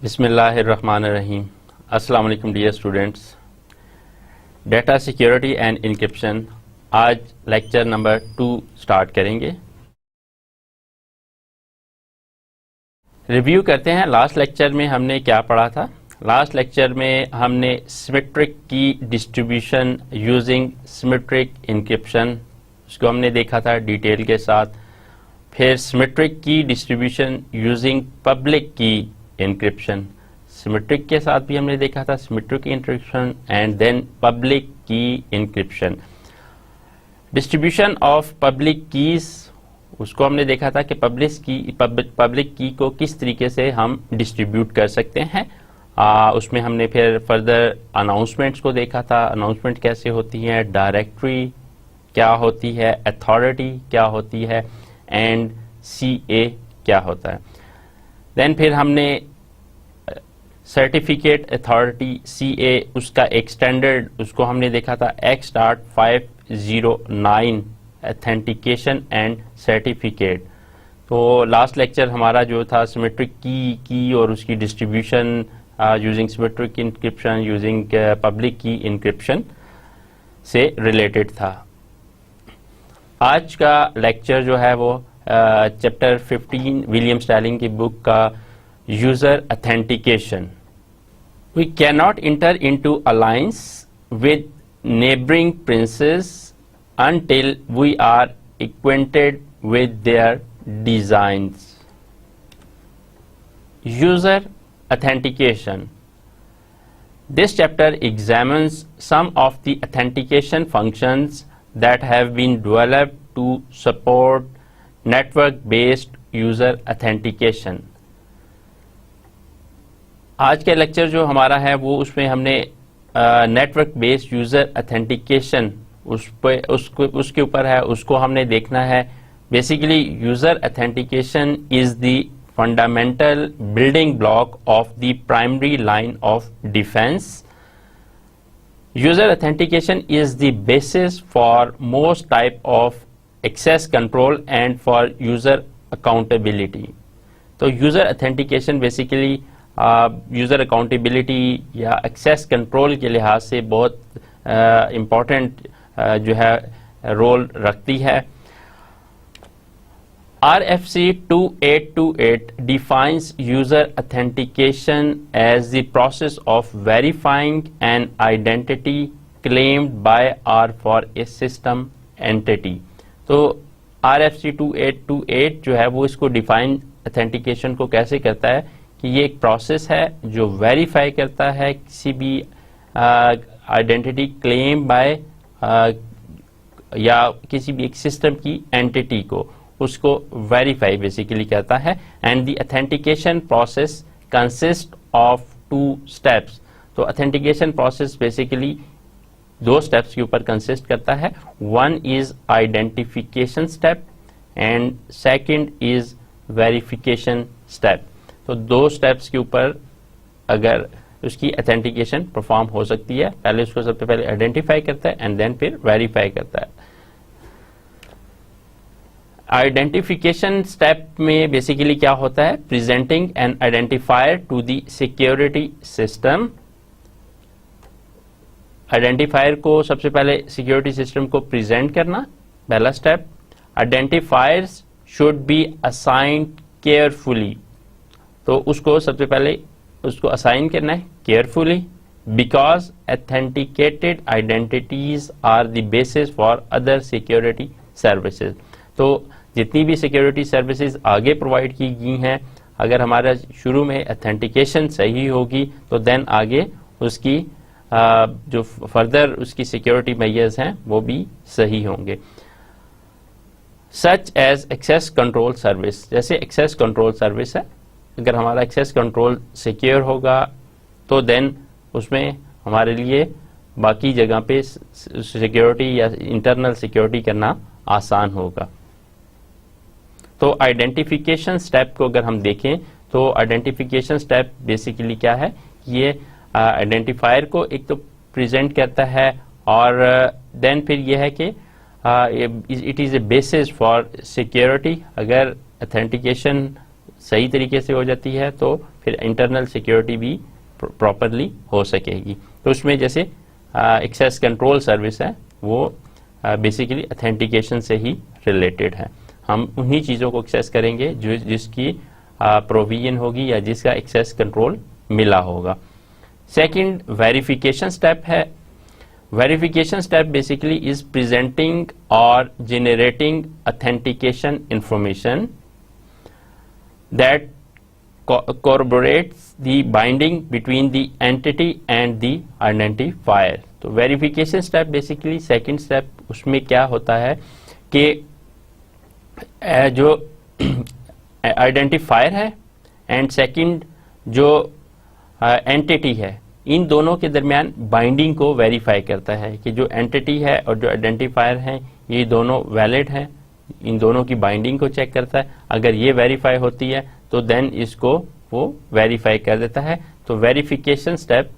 बिस्मिल्लाहिर्रहमानिर्रहीम। अस्सलाम वालेकुम dear students. Data security and encryption आज लेक्चर नंबर 2 स्टार्ट करेंगे। रिव्यू करते हैं, लास्ट लेक्चर में हमने क्या पढ़ा था। लास्ट लेक्चर में हमने symmetric key distribution using symmetric encryption उसको हमने देखा था डिटेल के साथ। फिर symmetric key distribution using public key encryption, symmetric के साथ भी हमने देखा था symmetric encryption and then public key encryption. Distribution of public keys उसको हमने देखा था कि पब्लिक की को किस तरीके से हम डिस्ट्रीब्यूट कर सकते हैं। उसमें हमने फिर फर्दर अनाउंसमेंट्स को देखा था, अनाउंसमेंट कैसे होती है, डायरेक्टरी क्या होती है, अथॉरिटी क्या होती है एंड CA क्या होता है। देन फिर हमने सर्टिफिकेट अथॉरिटी CA उसका एक स्टैंडर्ड उसको हमने देखा था X.start 509 ऑथेंटिकेशन एंड सर्टिफिकेट। तो लास्ट लेक्चर हमारा जो था सिमेट्रिक की और उसकी distribution using symmetric encryption using public key encryption से रिलेटेड था। आज का लेक्चर जो है वो चैप्टर 15 विलियम स्टाइलिंग की बुक का user authentication. We can not enter into alliance with neighbouring princes until we are acquainted with their designs. User authentication. This chapter examines some of the authentication functions that have been developed to support network-based user authentication. आज का lecture जो हमारा है वो उसमें हमने network based user authentication उसके ऊपर है, उसको हमने देखना है। Basically user authentication is the fundamental building block of the primary line of defence. User authentication is the basis for most type of access control and for user accountability. तो user authentication basically user accountability या access control के लिहाज से बहुत important जो है role रखती है। RFC 2828 defines user authentication as the process of verifying an identity claimed by or for a system entity। तो RFC 2828 जो है वो इसको डिफाइन ऑथेंटिकेशन को कैसे करता है कि ये एक प्रोसेस है जो वेरीफाई करता है किसी भी आइडेंटिटी क्लेम बाय या किसी भी एक सिस्टम की एंटिटी को, उसको वेरीफाई बेसिकली करता है। And the authentication process consist of 2 steps. तो ऑथेंटिकेशन प्रोसेस बेसिकली 2 स्टेप्स के ऊपर कंसिस्ट करता है। One is identification step and second is verification step. तो 2 स्टेप्स के ऊपर अगर उसकी ऑथेंटिकेशन परफॉर्म हो सकती है। पहले उसको सबसे पहले आइडेंटिफाई करता है एंड देन फिर वेरीफाई करता है। आइडेंटिफिकेशन स्टेप में बेसिकली क्या होता है, presenting an identifier to the security system. Identifier को सबसे पहले सिक्योरिटी सिस्टम को प्रेजेंट करना, पहला स्टेप। Identifiers should be assigned carefully. तो उसको सबसे पहले उसको असाइन करना है carefully, because authenticated identities are the basis for other security services. तो जितनी भी सिक्योरिटी सर्विसेज आगे प्रोवाइड की गई हैं, अगर हमारा शुरू में ऑथेंटिकेशन सही होगी तो देन आगे उसकी जो फर्दर उसकी सिक्योरिटी मेजर्स हैं वो भी सही होंगे। Such as access control service, जैसे एक्सेस कंट्रोल सर्विस है, अगर हमारा एक्सेस कंट्रोल सिक्योर होगा तो देन उसमें हमारे लिए बाकी जगह पे सिक्योरिटी या इंटरनल सिक्योरिटी करना आसान होगा। तो आइडेंटिफिकेशन स्टेप को अगर हम देखें तो आइडेंटिफिकेशन स्टेप बेसिकली क्या है, ये आइडेंटिफायर को एक तो प्रेजेंट करता है और देन फिर ये है कि it is a basis for security. अगर ऑथेंटिकेशन सही तरीके से हो जाती है तो फिर इंटरनल सिक्योरिटी भी प्रॉपरली हो सकेगी। तो उसमें जैसे एक्सेस कंट्रोल सर्विस है वो बेसिकली अथेंटिकेशन से ही रिलेटेड है। हम उन्हीं चीज़ों को एक्सेस करेंगे जो जिसकी प्रोविजन होगी या जिसका एक्सेस कंट्रोल मिला होगा। सेकंड वेरिफिकेशन स्टेप है। Verification step basically is presenting और generating authentication information that corroborates the binding between the entity and the identifier। तो verification step basically second step, उसमें क्या होता है कि जो आइडेंटिफायर है एंड सेकंड जो एंटिटी है, इन दोनों के दरमियान बाइंडिंग को वेरीफाई करता है कि जो एंटिटी है और जो आइडेंटिफायर है ये दोनों वैलिड हैं। इन दोनों की बाइंडिंग को चेक करता है। अगर ये वेरीफाई होती है तो देन इसको वो वेरीफाई कर देता है। तो वेरिफिकेशन स्टेप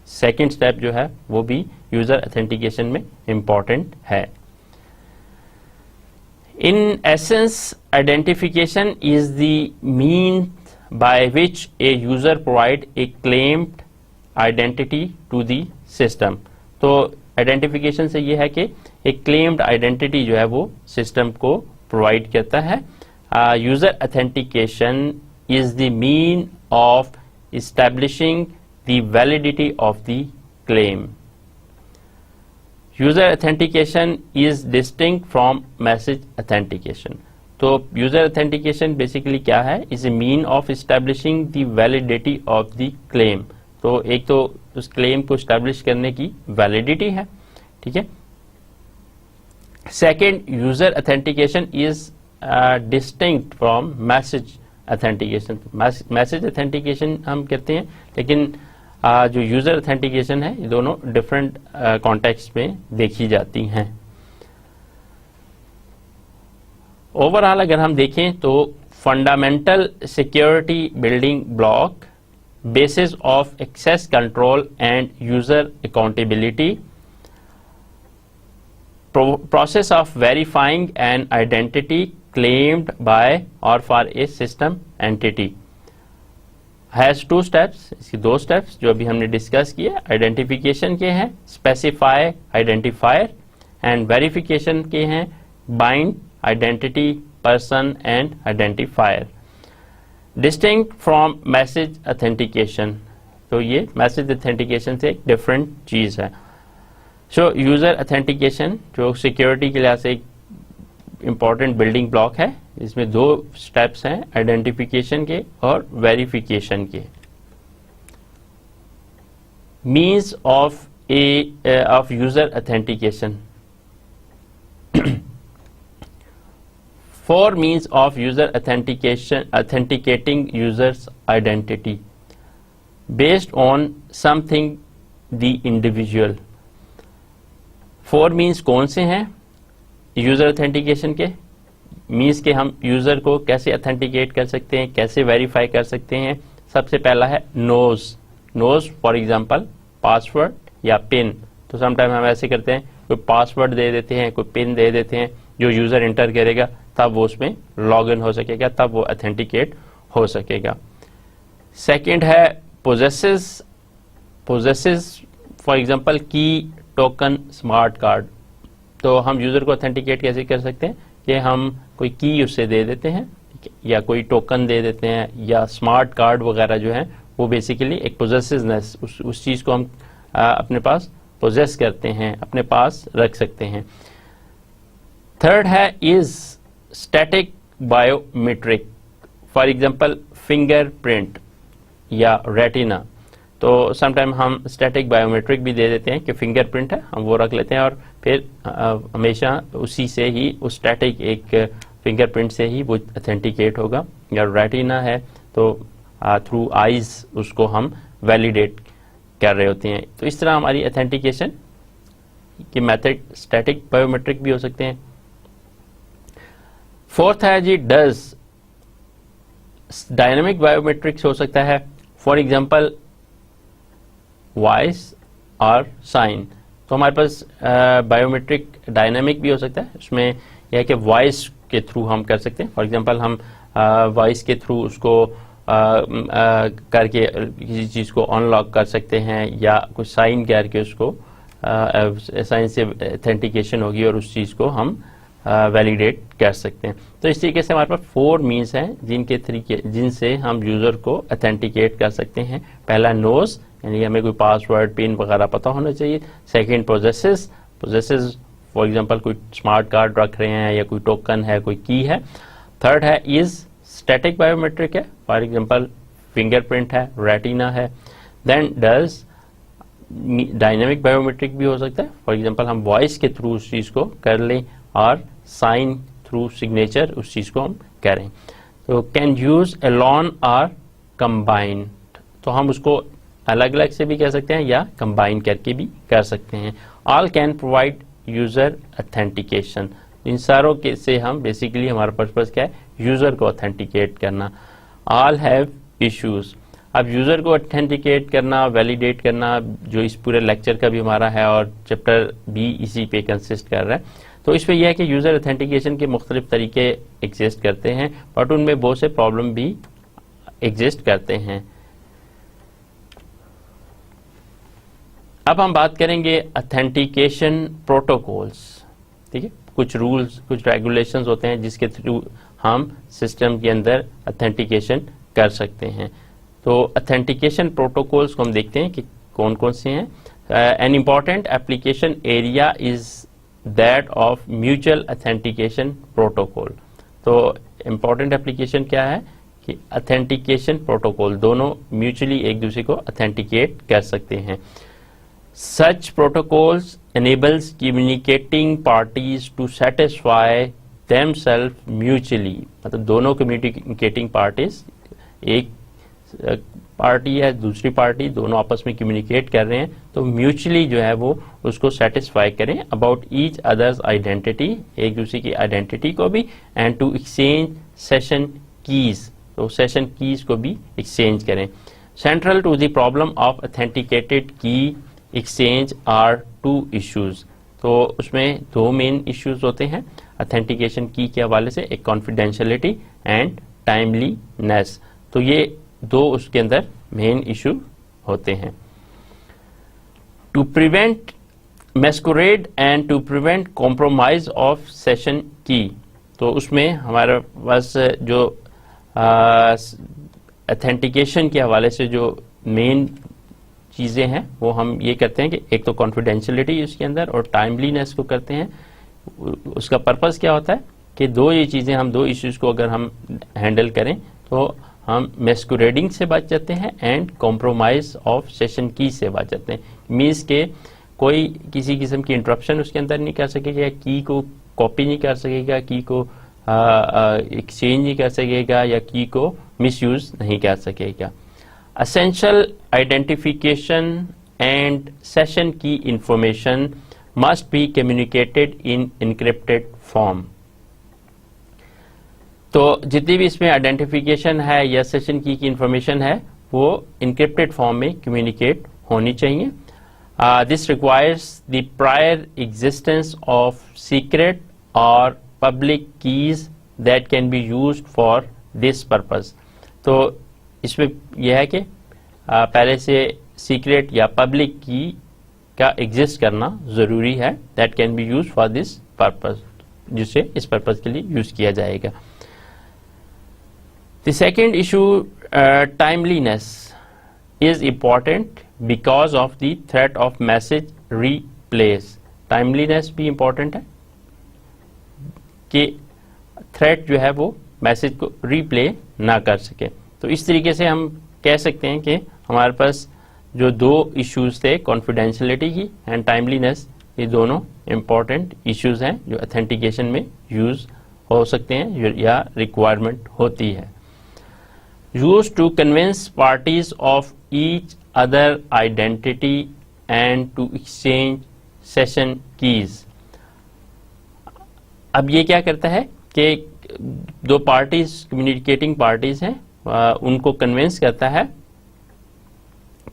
सेकंड स्टेप जो है वो भी यूजर ऑथेंटिकेशन में इंपॉर्टेंट है। In essence identification is the mean by which a user provide a claimed identity to the system. तो आइडेंटिफिकेशन से ये है कि एक क्लेम्ड आइडेंटिटी जो है वो सिस्टम को प्रोवाइड करता है। User authentication is the mean of establishing the validity of the claim. User authentication is distinct from message authentication. तो user authentication basically क्या है? is a mean of establishing the validity of the claim. तो एक तो उस claim को establish करने की validity है, ठीक है। Second, user authentication is distinct from message authentication. Message authentication हम कहते हैं, लेकिन जो यूजर ऑथेंटिकेशन है ये दोनों डिफरेंट कॉन्टेक्स्ट में देखी जाती हैं। ओवरऑल अगर हम देखें तो fundamental security building block, basis of access control and user accountability, process of verifying an identity claimed by or for a system entity has two steps। इसकी दो steps जो अभी हमने डिस्कस किए आइडेंटिफिकेशन के हैं, स्पेसिफाई आइडेंटिफायर, एंड वेरिफिकेशन के हैं, bind identity person and identifier. Distinct from message authentication, तो ये मैसेज ऑथेंटिकेशन से एक डिफरेंट चीज है। सो यूजर ऑथेंटिकेशन जो सिक्योरिटी के लिहाज से एक इंपॉर्टेंट बिल्डिंग ब्लॉक है, इसमें दो स्टेप्स हैं, आइडेंटिफिकेशन के और वेरिफिकेशन के। Means of user authentication, four means of user authentication authenticating users identity based on something the individual. Four means कौन से हैं यूजर ऑथेंटिकेशन के? मीन्स के हम यूजर को कैसे ऑथेंटिकेट कर सकते हैं, कैसे वेरीफाई कर सकते हैं। सबसे पहला है नोज फॉर एग्जांपल पासवर्ड या पिन। तो समटाइम हम ऐसे करते हैं, कोई पासवर्ड दे देते हैं, कोई पिन दे देते हैं, जो यूजर इंटर करेगा तब वो उसमें लॉग इन हो सकेगा, तब वो ऑथेंटिकेट हो सकेगा। सेकेंड है पोजेसेस फॉर एग्जांपल की, टोकन, स्मार्ट कार्ड। तो हम यूजर को ऑथेंटिकेट कैसे कर सकते हैं कि हम कोई की उससे दे देते हैं, या कोई टोकन दे देते हैं, या स्मार्ट कार्ड वगैरह जो है वो बेसिकली एक पोजेसिवनेस, उस चीज को हम अपने पास पोजेस करते हैं, अपने पास रख सकते हैं। थर्ड है is static biometric, for example fingerprint या रेटिना। तो समटाइम हम स्टैटिक बायोमेट्रिक भी दे देते हैं कि फिंगरप्रिंट है, हम वो रख लेते हैं और फिर हमेशा उसी से ही, उस स्टैटिक एक फिंगरप्रिंट से ही वो ऑथेंटिकेट होगा। या रेटिना है तो थ्रू आईज उसको हम वैलिडेट कर रहे होते हैं। तो इस तरह हमारी ऑथेंटिकेशन के मेथड स्टैटिक बायोमेट्रिक भी हो सकते हैं। फोर्थ है जी डज, डायनामिक बायोमेट्रिक्स हो सकता है, फॉर एग्जांपल वॉइस और साइन। तो हमारे पास बायोमेट्रिक डायनामिक भी हो सकता है, उसमें यह है कि वॉइस के थ्रू हम कर सकते हैं। फॉर एग्जांपल हम वॉइस के थ्रू उसको करके किसी चीज़ को अनलॉक कर सकते हैं, या कुछ साइन करके उसको साइन से ऑथेंटिकेशन होगी और उस चीज़ को हम वैलिडेट कर सकते हैं। तो इस तरीके से हमारे पास 4 मीन्स हैं जिनसे हम यूज़र को ऑथेंटिकेट कर सकते हैं। पहला नोज, यानी हमें कोई पासवर्ड पिन वगैरह पता होना चाहिए। सेकंड पोजेसेस फॉर एग्जांपल कोई स्मार्ट कार्ड रख रहे हैं या कोई टोकन है, कोई की है। थर्ड है इज, स्टैटिक बायोमेट्रिक है, फॉर एग्जांपल फिंगरप्रिंट है, रेटिना है। देन डज, डायनेमिक बायोमेट्रिक भी हो सकता है, फॉर एग्जांपल हम वॉइस के थ्रू उस चीज़ को कर लें, और साइन थ्रू सिग्नेचर उस चीज़ को हम करें। तो कैन यूज अलोन और कंबाइंड, तो हम उसको अलग अलग से भी कह सकते हैं या कंबाइन करके भी कर सकते हैं। All can provide user authentication, इन सारों के से हम बेसिकली हमारा पर्पस क्या है, यूजर को ऑथेंटिकेट करना। ऑल हैव इश्यूज, अब यूजर को ऑथेंटिकेट करना, वैलिडेट करना, जो इस पूरे लेक्चर का भी हमारा है और चैप्टर भी इसी पे कंसिस्ट कर रहा है। तो इसमें यह है कि यूजर ऑथेंटिकेशन के मुख्तलिफ तरीके एग्जिस्ट करते हैं, बट उनमें बहुत से प्रॉब्लम भी एग्जिस्ट करते हैं। अब हम बात करेंगे ऑथेंटिकेशन प्रोटोकॉल्स। ठीक है, कुछ रूल्स, कुछ रेगुलेशंस होते हैं जिसके थ्रू हम सिस्टम के अंदर ऑथेंटिकेशन कर सकते हैं। तो ऑथेंटिकेशन प्रोटोकॉल्स को हम देखते हैं कि कौन कौन से हैं। An important application area is that of mutual authentication protocol. तो इम्पॉर्टेंट एप्लीकेशन क्या है कि ऑथेंटिकेशन प्रोटोकॉल, दोनों म्यूचुअली एक दूसरे को ऑथेंटिकेट कर सकते हैं। Such protocols enables communicating parties to satisfy themselves mutually, मतलब दोनों communicating parties, एक पार्टी है दूसरी पार्टी, दोनों आपस में कम्युनिकेट कर रहे हैं, तो म्यूचुअली जो है वो उसको सेटिस्फाई करें अबाउट ईच अदर्स आइडेंटिटी, एक दूसरे की आइडेंटिटी को भी, and to exchange session keys, तो सेशन कीज को भी एक्सचेंज करें। Central to the problem of authenticated key exchange are 2 issues, तो उसमें 2 मेन इश्यूज होते हैं ऑथेंटिकेशन की के हवाले से, एक कॉन्फिडेंशियलिटी एंड टाइमलीनेस। तो ये 2 उसके अंदर मेन इशू होते हैं। To prevent masquerade and to prevent compromise of session key, तो उसमें हमारे पास जो ऑथेंटिकेशन के हवाले से जो मेन चीज़ें हैं वो हम ये करते हैं कि एक तो कॉन्फिडेंशियलिटी उसके अंदर और टाइमलीनेस को करते हैं। उसका पर्पस क्या होता है कि ये चीज़ें, हम 2 इश्यूज को अगर हम हैंडल करें तो हम मैस्कुरेडिंग से बच जाते हैं एंड कॉम्प्रोमाइज ऑफ सेशन की से बच जाते हैं। मीन्स के कोई किसी किस्म की इंटरप्शन उसके अंदर नहीं कर सकेगा, की को कॉपी नहीं कर सकेगा, की को एक्सचेंज नहीं कर सकेगा, या की को मिसयूज नहीं कर सकेगा। Essential identification and session key information must be communicated in encrypted form. तो जितनी भी इसमें आइडेंटिफिकेशन है या सेशन की इंफॉर्मेशन है वो इनक्रिप्टेड फॉर्म में कम्युनिकेट होनी चाहिए। This requires the prior existence of secret और public keys that can be used for this purpose. तो इसमें यह है कि पहले से सीक्रेट या पब्लिक की का एग्जिस्ट करना ज़रूरी है, that can B use for this purpose, जिसे इस पर्पस के लिए यूज किया जाएगा। The second issue, timeliness is important because of the threat of message replace. Timeliness भी इम्पॉर्टेंट है कि थ्रेट जो है वो मैसेज को रीप्ले ना कर सके। तो इस तरीके से हम कह सकते हैं कि हमारे पास जो 2 इश्यूज थे, कॉन्फिडेंशियलिटी की एंड टाइमलीनेस, ये दोनों इम्पॉर्टेंट इश्यूज हैं जो ऑथेंटिकेशन में यूज हो सकते हैं या रिक्वायरमेंट होती है। Use to convince parties of each other identity and to exchange session keys. अब ये क्या करता है कि 2 पार्टीज, कम्युनिकेटिंग पार्टीज हैं, उनको कन्विंस करता है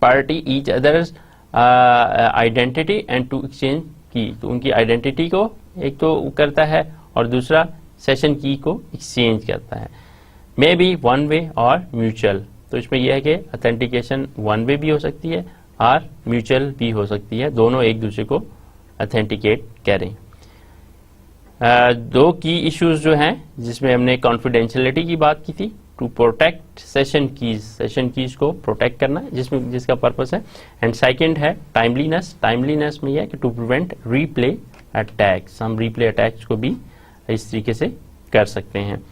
party each others identity and to exchange key, तो उनकी आइडेंटिटी को एक तो करता है और दूसरा सेशन की को एक्सचेंज करता है। मे बी वन वे और म्यूचुअल। तो इसमें यह है कि ऑथेंटिकेशन वन वे भी हो सकती है और म्यूचुअल भी हो सकती है, दोनों एक दूसरे को ऑथेंटिकेट करें। दो की इश्यूज जो हैं जिसमें हमने कॉन्फिडेंशियलिटी की बात की थी, टू प्रोटेक्ट सेशन कीज को प्रोटेक्ट करना जिसका पर्पस है, एंड सेकंड है टाइमलीनेस में यह है कि टू प्रिवेंट रीप्ले अटैक्स। हम रीप्ले अटैक्स को भी इस तरीके से कर सकते हैं।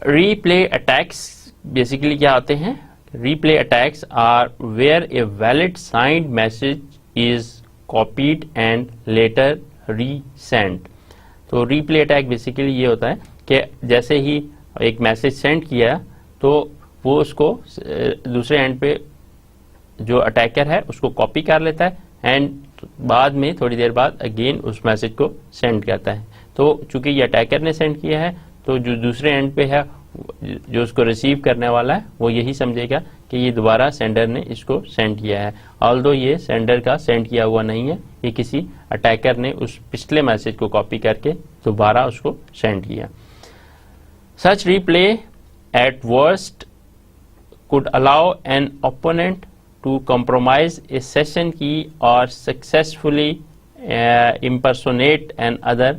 रीप्ले अटैक्स बेसिकली क्या होते हैं? Replay attacks are where a valid signed message is copied and later resent. तो रीप्ले अटैक बेसिकली ये होता है कि जैसे ही एक मैसेज सेंड किया तो वो उसको दूसरे एंड पे जो अटैकर है उसको कॉपी कर लेता है एंड बाद में थोड़ी देर बाद अगेन उस मैसेज को सेंड करता है। तो चूंकि ये अटैकर ने सेंड किया है तो जो दूसरे एंड पे है जो उसको रिसीव करने वाला है वो यही समझेगा कि ये दोबारा सेंडर ने इसको सेंड किया है, ऑल्दो ये सेंडर का सेंड किया हुआ नहीं है, ये किसी अटैकर ने उस पिछले मैसेज को कॉपी करके दोबारा उसको सेंड किया। Such replay at worst could allow an opponent to compromise a session key or successfully impersonate an other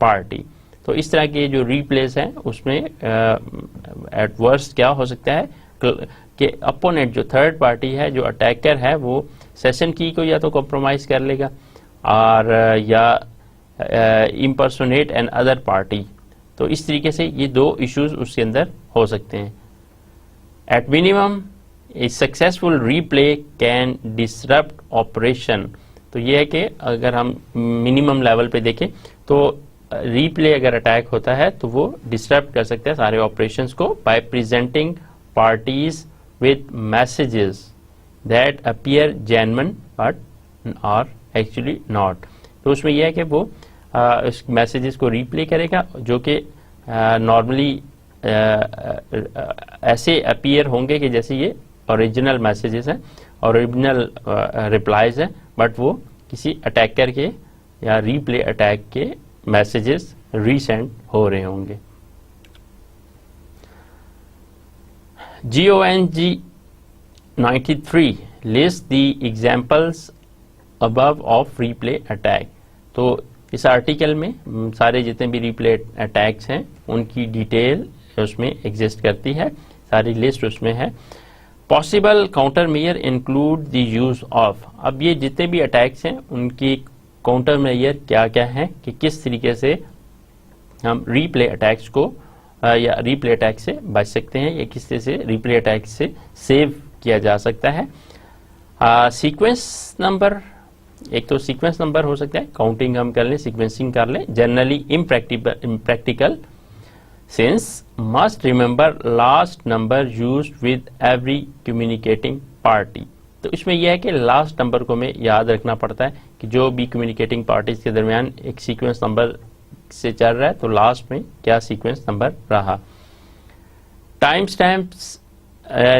party। तो इस तरह के जो रीप्लेस हैं उसमें एट वर्स्ट क्या हो सकता है कि अपोनेंट जो थर्ड पार्टी है, जो अटैकर है, वो सेशन की को या तो कॉम्प्रोमाइज कर लेगा और या इम्पर्सोनेट एन अदर पार्टी। तो इस तरीके से ये दो इश्यूज उसके अंदर हो सकते हैं। At minimum A successful replay can disrupt operation. तो ये है कि अगर हम मिनिमम लेवल पे देखें तो रीप्ले अगर अटैक होता है तो वो डिसरप्ट कर सकते हैं सारे ऑपरेशंस को by presenting parties with messages that appear genuine but are actually not. तो उसमें यह है कि वो उस मैसेजेस को रीप्ले करेगा जो कि नॉर्मली ऐसे अपीयर होंगे कि जैसे ये ओरिजिनल मैसेजेस हैं, ओरिजिनल रिप्लाईज हैं, बट वो किसी अटैकर के या रीप्ले अटैक के मैसेजेस रीसेंड हो रहे होंगे। GONG 93 list the examples above of replay attack. तो इस आर्टिकल में सारे जितने भी रीप्ले अटैक्स हैं उनकी डिटेल उसमें एग्जिस्ट करती है, सारी लिस्ट उसमें है। Possible counter measure include the use of. अब ये जितने भी अटैक्स हैं उनकी काउंटर मेजर क्या क्या है कि किस तरीके से हम रीप्ले अटैक्स को या रीप्ले अटैक से बच सकते हैं या किस तरह से रीप्ले अटैक से सेव किया जा सकता है। सीक्वेंस नंबर, एक तो सीक्वेंस नंबर हो सकता है, काउंटिंग हम कर लें, सीक्वेंसिंग कर लें, generally impractical since must remember last number used with every communicating party. तो इसमें यह है कि लास्ट नंबर को हमें याद रखना पड़ता है कि जो भी कम्युनिकेटिंग पार्टीज के दरमियान एक सीक्वेंस नंबर से चल रहा है तो लास्ट में क्या सीक्वेंस नंबर रहा। Time stamps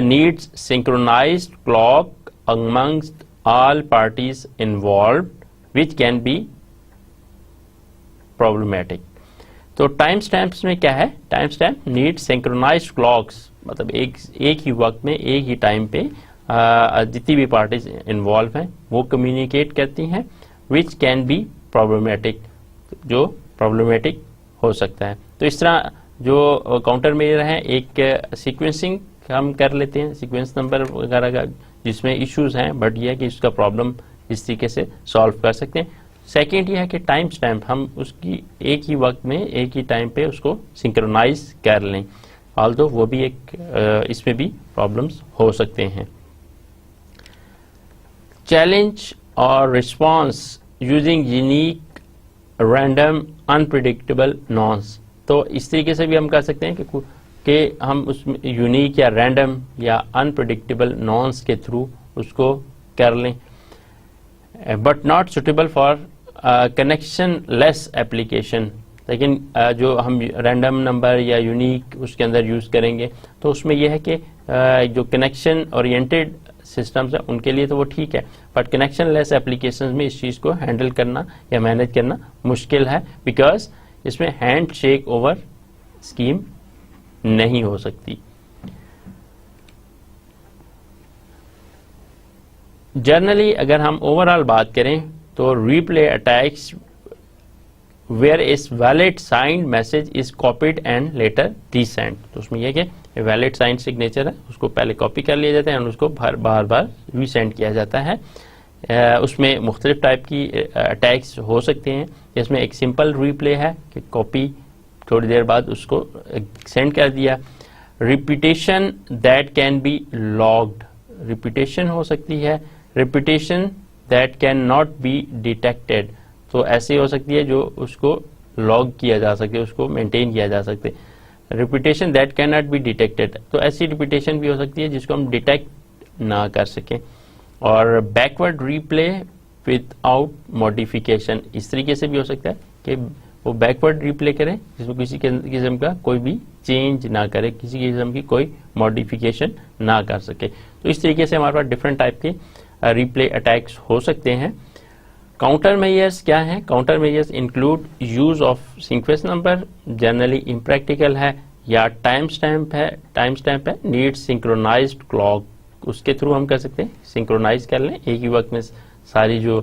needs synchronized clock amongst all parties involved which can be problematic। तो टाइम स्टैम्प्स में क्या है? Time stamp need synchronized clocks, मतलब एक ही वक्त में एक ही टाइम पे जितनी भी पार्टीज इन्वॉल्व हैं वो कम्युनिकेट करती हैं, विच कैन बी प्रॉब्लमेटिक, जो प्रॉब्लमेटिक हो सकता है। तो इस तरह जो काउंटर मेजर है, एक सीक्वेंसिंग हम कर लेते हैं, सीक्वेंस नंबर वगैरह का जिसमें इश्यूज हैं, बट यह है कि इसका प्रॉब्लम इस तरीके से सॉल्व कर सकते हैं। सेकेंड यह है कि टाइम स्टैम्प हम उसकी एक ही वक्त में एक ही टाइम पे उसको सिंक्रोनाइज कर लें, ऑल्दो वो भी एक इसमें भी प्रॉब्लम्स हो सकते हैं। चैलेंज और response using unique random unpredictable nonce. तो इस तरीके से भी हम कर सकते हैं कि हम उसमें यूनिक या रैंडम या अनप्रिडिक्टेबल नॉन्स के थ्रू उसको कर लें, but not suitable for connection less application. लेकिन जो हम रैंडम नंबर या यूनिक उसके अंदर यूज़ करेंगे तो उसमें यह है कि जो कनेक्शन ओरिएंटेड सिस्टम्स हैं उनके लिए तो वो ठीक है, बट कनेक्शन लेस एप्लीकेशन में इस चीज़ को हैंडल करना या मैनेज करना मुश्किल है, बिकॉज इसमें हैंड शेक ओवर स्कीम नहीं हो सकती। जनरली अगर हम ओवरऑल बात करें तो replay attacks where is valid signed message is copied and later resent. तो उसमें यह कि वैलिड साइंड सिग्नेचर है उसको पहले कॉपी कर लिया जाता है और उसको बार बार रीसेंड किया जाता है। उसमें मुख्तलिफ टाइप की अटैक्स हो सकते हैं, जिसमें एक सिंपल रिप्ले है कि कॉपी थोड़ी देर बाद उसको सेंड कर दिया। Repetition that can B logged, repetition हो सकती है। Repetition that can not be detected, तो ऐसी हो सकती है जो उसको लॉग किया जा सकते, उसको मेंटेन किया जा सकते। Repetition that can not be detected, तो ऐसी रिपीटेशन भी हो सकती है जिसको हम डिटेक्ट ना कर सकें। और बैकवर्ड रिप्ले विदाउट मॉडिफिकेशन, इस तरीके से भी हो सकता है कि वो बैकवर्ड रिप्ले करें जिसमें किसी किस्म का कोई भी चेंज ना करे, किसी किस्म की कोई मॉडिफिकेशन ना कर सके। तो इस तरीके से हमारे पास डिफरेंट टाइप के रिप्ले अटैक्स हो सकते हैं। काउंटर मेजर्स क्या हैं? Counter measures include use of sequence number, generally impractical है, या टाइम स्टैम्प है, नीड सिंक्रोनाइज्ड क्लॉक, उसके थ्रू हम कर सकते हैं सिंक्रोनाइज कर लें, एक ही वक्त में सारी जो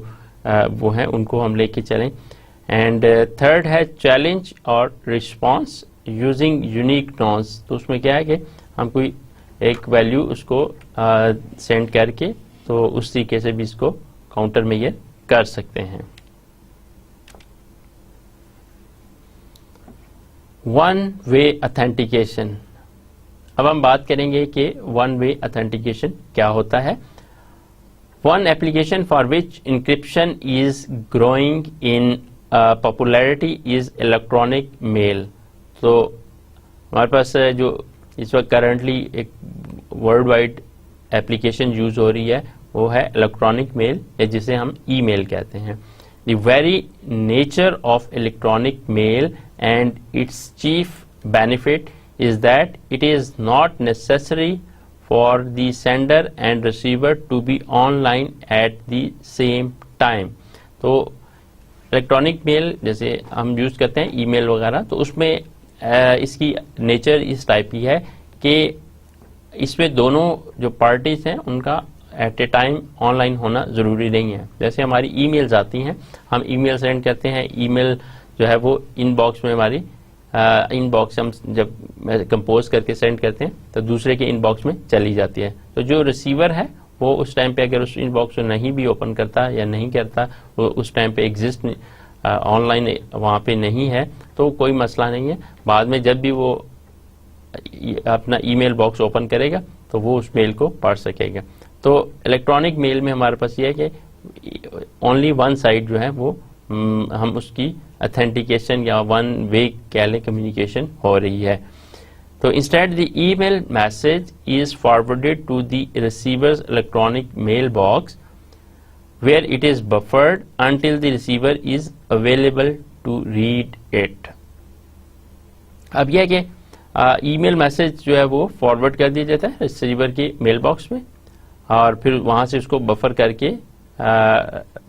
वो हैं उनको हम लेके चलें। एंड थर्ड है चैलेंज और रिस्पांस यूजिंग यूनिक नॉन्स, तो उसमें क्या है कि हम कोई एक वैल्यू उसको सेंड करके तो उस तरीके से भी इसको काउंटर मेजर कर सकते हैं। वन वे ऑथेंटिकेशन, अब हम बात करेंगे कि वन वे ऑथेंटिकेशन क्या होता है। One application for which encryption is growing in popularity is electronic mail. तो हमारे पास जो इस वक्त करंटली एक वर्ल्ड वाइड एप्लीकेशन यूज हो रही है वो है इलेक्ट्रॉनिक मेल, या जिसे हम ईमेल कहते हैं। The very nature of electronic male and it's chief benefit is that it is not necessary for the sender and receiver to be online at the same time। तो electronic mail जैसे हम use करते हैं email वगैरह, तो उसमें इसकी nature इस टाइप की है कि इसमें दोनों जो पार्टीज हैं उनका एट ए टाइम ऑनलाइन होना ज़रूरी नहीं है। जैसे हमारी ईमेल्स आती हैं, हम ईमेल सेंड करते हैं, ईमेल जो है वो इनबॉक्स में हमारी इनबॉक्स हम जब कंपोज करके सेंड करते हैं तो दूसरे के इनबॉक्स में चली जाती है। तो जो रिसीवर है वो उस टाइम पे अगर उस इनबॉक्स को नहीं भी ओपन करता या नहीं करता, वो उस टाइम पे एग्जिस्ट ऑनलाइन वहाँ पे नहीं है, तो कोई मसला नहीं है। बाद में जब भी वो अपना ईमेल बॉक्स ओपन करेगा तो वो उस मेल को पढ़ सकेगा। तो इलेक्ट्रॉनिक मेल में हमारे पास ये है कि ओनली वन साइड जो है वो हम उसकी ऑथेंटिकेशन या वन वे कह लें कम्युनिकेशन हो रही है। तो instead the email message is forwarded to the receiver's electronic mail box where it is buffered until the receiver is available to read it. अब यह कि ईमेल मैसेज जो है वो फॉरवर्ड कर दिया जाता है रिसीवर के मेल बॉक्स में, और फिर वहां से उसको बफर करके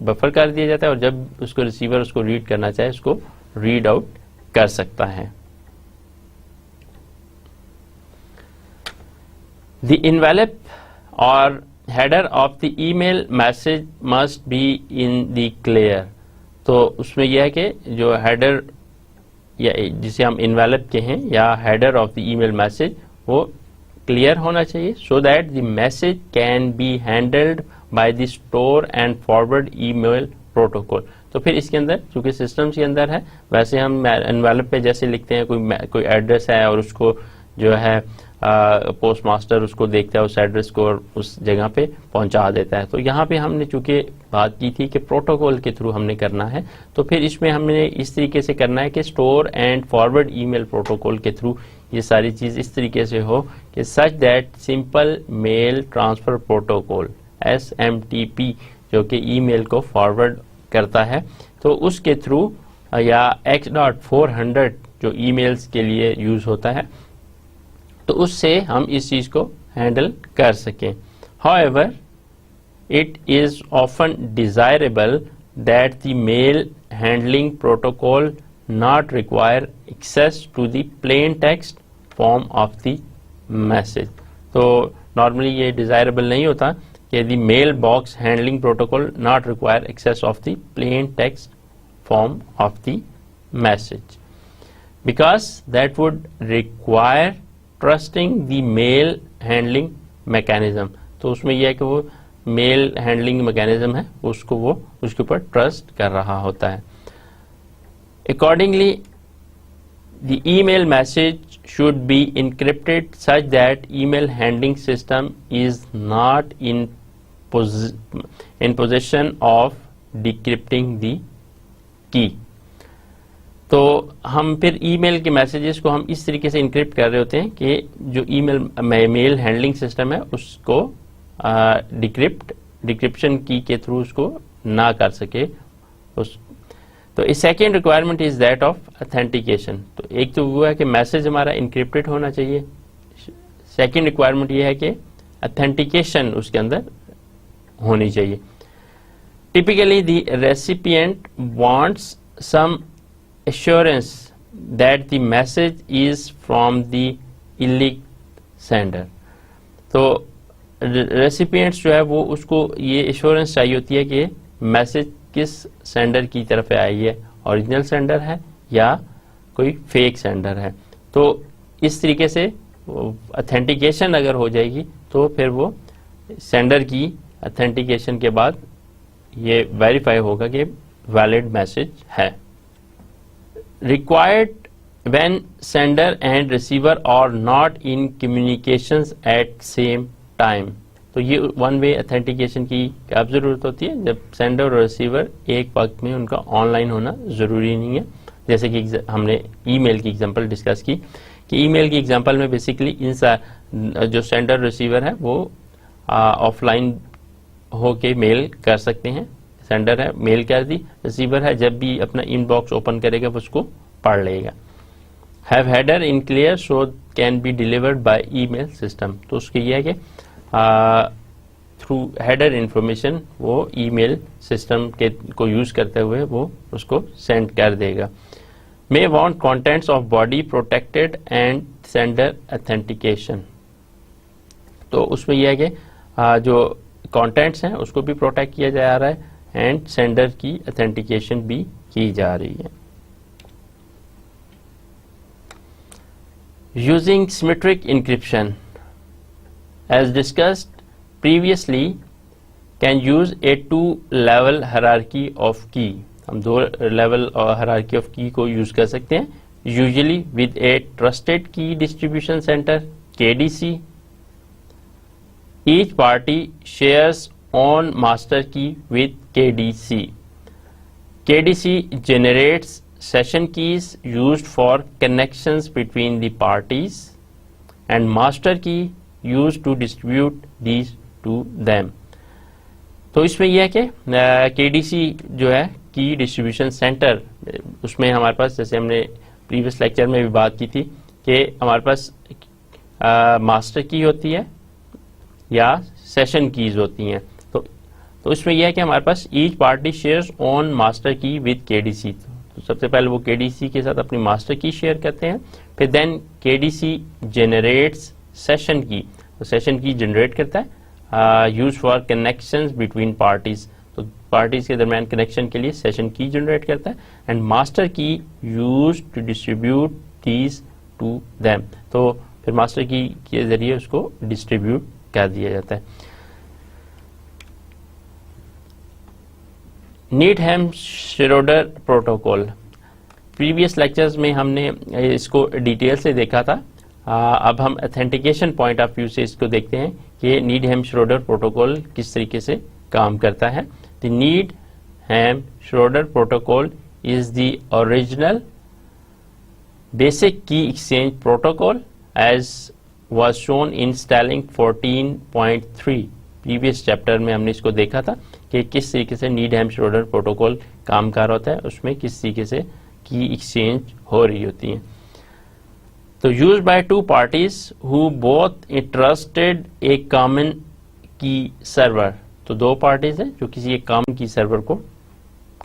बफर कर दिया जाता है, और जब उसको रिसीवर उसको रीड करना चाहे उसको रीड आउट कर सकता है। द इनवेलप और header of the email message must be in the clear. तो उसमें यह है कि जो हेडर या जिसे हम इनवेलप कहें या header of the email message वो क्लियर होना चाहिए, so that the message can be handled by the store and forward email protocol. तो फिर इसके अंदर चूंकि सिस्टम के अंदर है, वैसे हम एनवेलप पे जैसे लिखते हैं कोई एड्रेस है और उसको जो है पोस्ट मास्टर उसको देखता है उस एड्रेस को और उस जगह पे पहुंचा देता है। तो यहाँ पे हमने चूंकि बात की थी कि प्रोटोकॉल के थ्रू हमने करना है, तो फिर इसमें हमने इस तरीके से करना है कि store and forward email protocol के थ्रू ये सारी चीज इस तरीके से हो कि such that simple mail transfer protocol SMTP जो कि ईमेल को फॉरवर्ड करता है, तो उसके थ्रू या X.400 जो ईमेल्स के लिए यूज होता है, तो उससे हम इस चीज को हैंडल कर सकें। However, it is often desirable that the mail handling protocol not require access to the plain text form of the message. तो normally ये desirable नहीं होता कि the mailbox handling protocol not require access of the plain text form of the message, because that would require trusting the mail handling mechanism. तो उसमें यह है कि वो मेल हैंडलिंग मैकेनिज्म है उसको वो उसके ऊपर ट्रस्ट कर रहा होता है. Accordingly, the email message should be encrypted such that email handling system is not in possession of decrypting the key. तो हम फिर ईमेल के मैसेजेस को हम इस तरीके से इनक्रिप्ट कर रहे होते हैं कि जो ईमेल मेल हैंडलिंग सिस्टम है उसको डिक्रिप्शन की के थ्रू उसको ना कर सके. तो इस second requirement is that of authentication. तो एक तो वो है कि मैसेज हमारा इंक्रिप्टेड होना चाहिए. सेकेंड रिक्वायरमेंट ये है कि ऑथेंटिकेशन उसके अंदर होनी चाहिए. Typically the recipient wants some assurance that the message is from the इलीगल सेंडर. तो रेसिपिएंट्स जो है वो उसको ये एश्योरेंस चाहिए होती है कि मैसेज किस सेंडर की तरफ से आई है, ओरिजिनल सेंडर है या कोई फेक सेंडर है. तो इस तरीके से ऑथेंटिकेशन अगर हो जाएगी तो फिर वो सेंडर की ऑथेंटिकेशन के बाद ये वेरीफाई होगा कि वैलिड मैसेज है. Required when sender and receiver are not in communications at same time. तो ये वन वे ऑथेंटिकेशन की अब जरूरत होती है जब सेंडर और रिसीवर एक वक्त में उनका ऑनलाइन होना जरूरी नहीं है. जैसे कि हमने ईमेल की एग्जांपल डिस्कस की कि ईमेल की एग्जांपल में बेसिकली जो सेंडर रिसीवर है वो ऑफलाइन होके मेल कर सकते हैं. सेंडर है मेल कर दी, रिसीवर है जब भी अपना इनबॉक्स ओपन करेगा वो उसको पढ़ लेगा. Have header in clear so can be delivered by email system. तो उसके ये है कि थ्रू हेडर इंफॉर्मेशन वो ईमेल सिस्टम के को यूज करते हुए वो उसको सेंड कर देगा. मे want contents of body protected and sender authentication. तो उसमें यह है कि जो कंटेंट्स हैं उसको भी प्रोटेक्ट किया जा रहा है एंड सेंडर की ऑथेंटिकेशन भी की जा रही है. Using symmetric encryption as discussed previously can use a two-level hierarchy of key. हम दो level hierarchy of key को use कर सकते हैं. Usually with a trusted key distribution center KDC. Each party shares own master key with KDC. KDC generates session keys used for connections between the parties and master key used to distribute these to them. तो इसमें यह है कि KDC जो है की distribution centre उसमें हमारे पास जैसे हमने प्रीवियस लेक्चर में भी बात की थी कि हमारे पास मास्टर की होती है या सेशन कीज होती हैं. तो इसमें यह है कि हमारे पास each party shares on master key with KDC. तो सबसे पहले वो KDC के साथ अपनी मास्टर की शेयर करते हैं. फिर then KDC generates session key. तो सेशन की जनरेट करता है use for connections between parties. तो पार्टीज के दरमियान कनेक्शन के लिए सेशन की जनरेट करता है and master key use to distribute these to them. तो फिर मास्टर की के जरिए उसको डिस्ट्रीब्यूट कर दिया जाता है. नीडहैम-श्रोएडर प्रोटोकॉल. प्रीवियस लेक्चर्स में हमने इसको डिटेल से देखा था. अब हम ऑथेंटिकेशन पॉइंट ऑफ व्यू से इसको देखते हैं कि नीडहैम-श्रोएडर प्रोटोकॉल किस तरीके से काम करता है. The Needham Schroeder protocol is the original basic key exchange protocol as was shown in Stallings 14.3. Previous chapter में हमने इसको देखा था कि किस तरीके से नीडहैम-श्रोएडर प्रोटोकॉल काम कर होता है, उसमें किस तरीके से की एक्सचेंज हो रही होती है. तो use by two parties who both interested A common की सर्वर. तो दो पार्टीज हैं जो किसी एक कॉमन की सर्वर को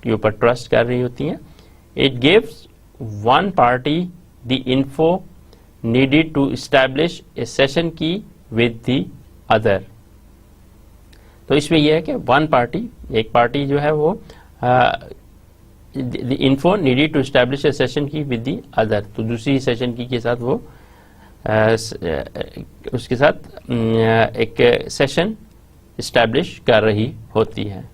के ऊपर ट्रस्ट कर रही होती हैं. It gives one party the info needed to establish a session key with the other. तो इसमें यह है कि वन पार्टी, एक पार्टी जो है वो the info needed to establish a session key with the other, तो दूसरी सेशन की के साथ वो उसके साथ एक सेशन इस्टेब्लिश कर रही होती है.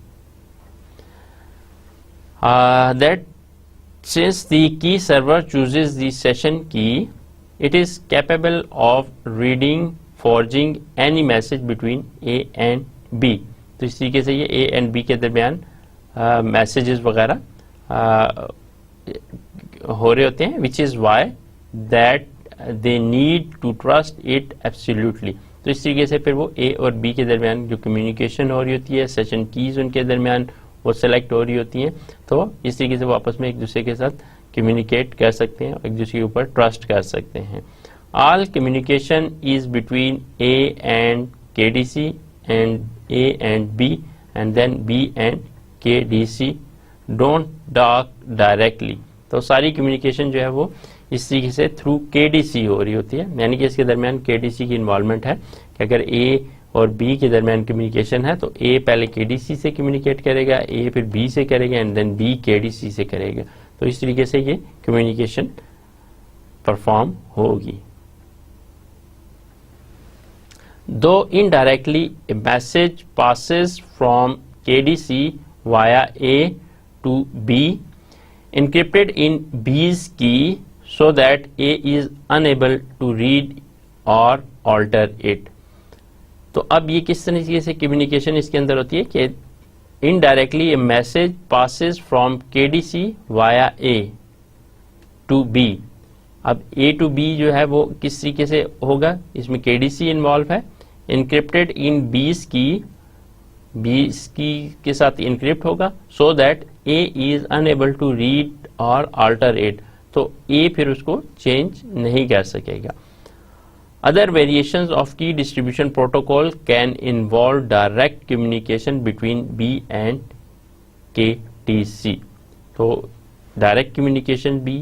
That since the key server chooses the session key, it is capable of reading, forging any message between A and B. तो इस तरीके से ये A and B के दरमियान मैसेजेस वगैरह हो रहे होते हैं, which is why that they need to trust it absolutely. तो इस तरीके से फिर वो A और B के दरमियान जो कम्युनिकेशन हो रही होती है, सेशन कीज उनके दरमियान वो सेलेक्ट हो रही होती हैं, तो इस तरीके से वो आपस में एक दूसरे के साथ कम्युनिकेट कर सकते हैं, एक दूसरे के ऊपर ट्रस्ट कर सकते हैं. All communication is between A and KDC and A and B and then B and KDC. Don't talk directly. तो सारी कम्युनिकेशन जो है वो इस तरीके से थ्रू KDC हो रही होती है, यानी कि इसके दरमियान KDC की इन्वॉल्वमेंट है कि अगर A और B के दरमियान कम्युनिकेशन है तो A पहले KDC से कम्युनिकेट करेगा, A फिर B से करेगा एंड देन B KDC से करेगा. तो इस तरीके से ये कम्युनिकेशन परफॉर्म होगी. दो indirectly a message passes from KDC via A to B encrypted in B's key so that A is unable to read or alter it. तो अब ये किस तरीके से कम्युनिकेशन इसके अंदर होती है कि indirectly a message passes from KDC via A to B. अब A टू B जो है वो किस तरीके से होगा, इसमें KDC इन्वॉल्व है. इनक्रिप्टेड इन B's की के साथ इनक्रिप्ट होगा so that A is unable to read और अल्टर इट. तो A फिर उसको चेंज नहीं कर सकेगा. Other variations of key distribution protocol can involve direct communication between B and KDC. तो direct communication भी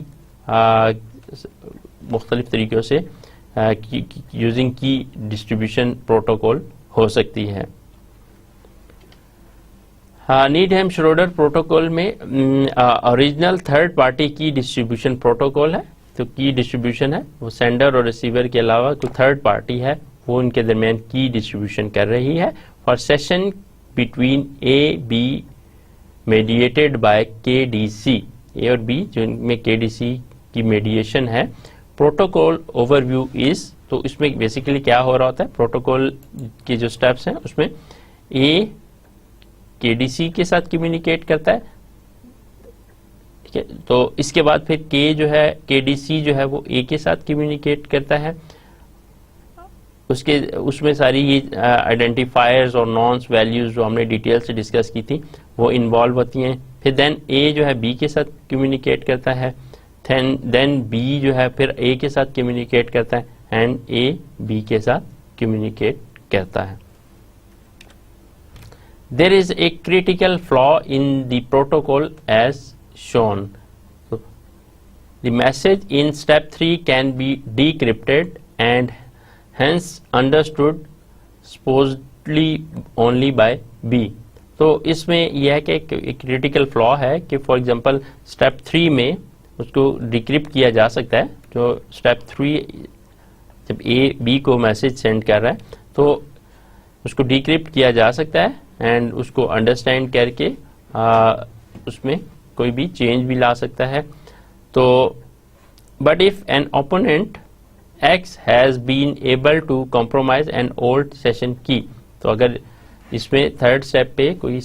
मुख्तलिफ तरीक़ों से using key distribution protocol हो सकती है. नीडहम श्रोडर प्रोटोकॉल में ओरिजिनल थर्ड पार्टी की डिस्ट्रीब्यूशन प्रोटोकॉल है. तो की डिस्ट्रीब्यूशन है वो सेंडर और रिसीवर के अलावा कोई थर्ड पार्टी है वो उनके दरमियान की डिस्ट्रीब्यूशन कर रही है. For session between A-B mediated bye KDC, A और B जो इनमें KDC की मेडिएशन है. प्रोटोकॉल ओवरव्यू इज, तो इसमें बेसिकली क्या हो रहा होता है, प्रोटोकॉल के जो स्टेप्स हैं उसमें A KDC के साथ कम्युनिकेट करता है, ठीक है. तो इसके बाद फिर K जो है KDC जो है वो A के साथ कम्युनिकेट करता है. उसमें सारी ये आइडेंटिफायर्स और नॉन्स वैल्यूज जो हमने डिटेल से डिस्कस की थी वो इन्वॉल्व होती हैं. फिर देन A जो है B के साथ कम्युनिकेट करता है, देन B जो है फिर A के साथ कम्युनिकेट करता है एंड A B के साथ कम्युनिकेट करता है. There is a critical flaw in the protocol as shown. So, the message in step 3 can be decrypted and hence understood supposedly only by B. तो इसमें यह है कि एक क्रिटिकल फ्लॉ है कि फॉर एग्जांपल स्टेप 3 में उसको डिक्रिप्ट किया जा सकता है. जो स्टेप 3 जब A B को मैसेज सेंड कर रहा है तो उसको डिक्रिप्ट किया जा सकता है एंड उसको अंडरस्टैंड करके उसमें कोई भी चेंज भी ला सकता है. तो but if an opponent X has been able to compromise an old session key, तो अगर इसमें थर्ड स्टेप पे कोई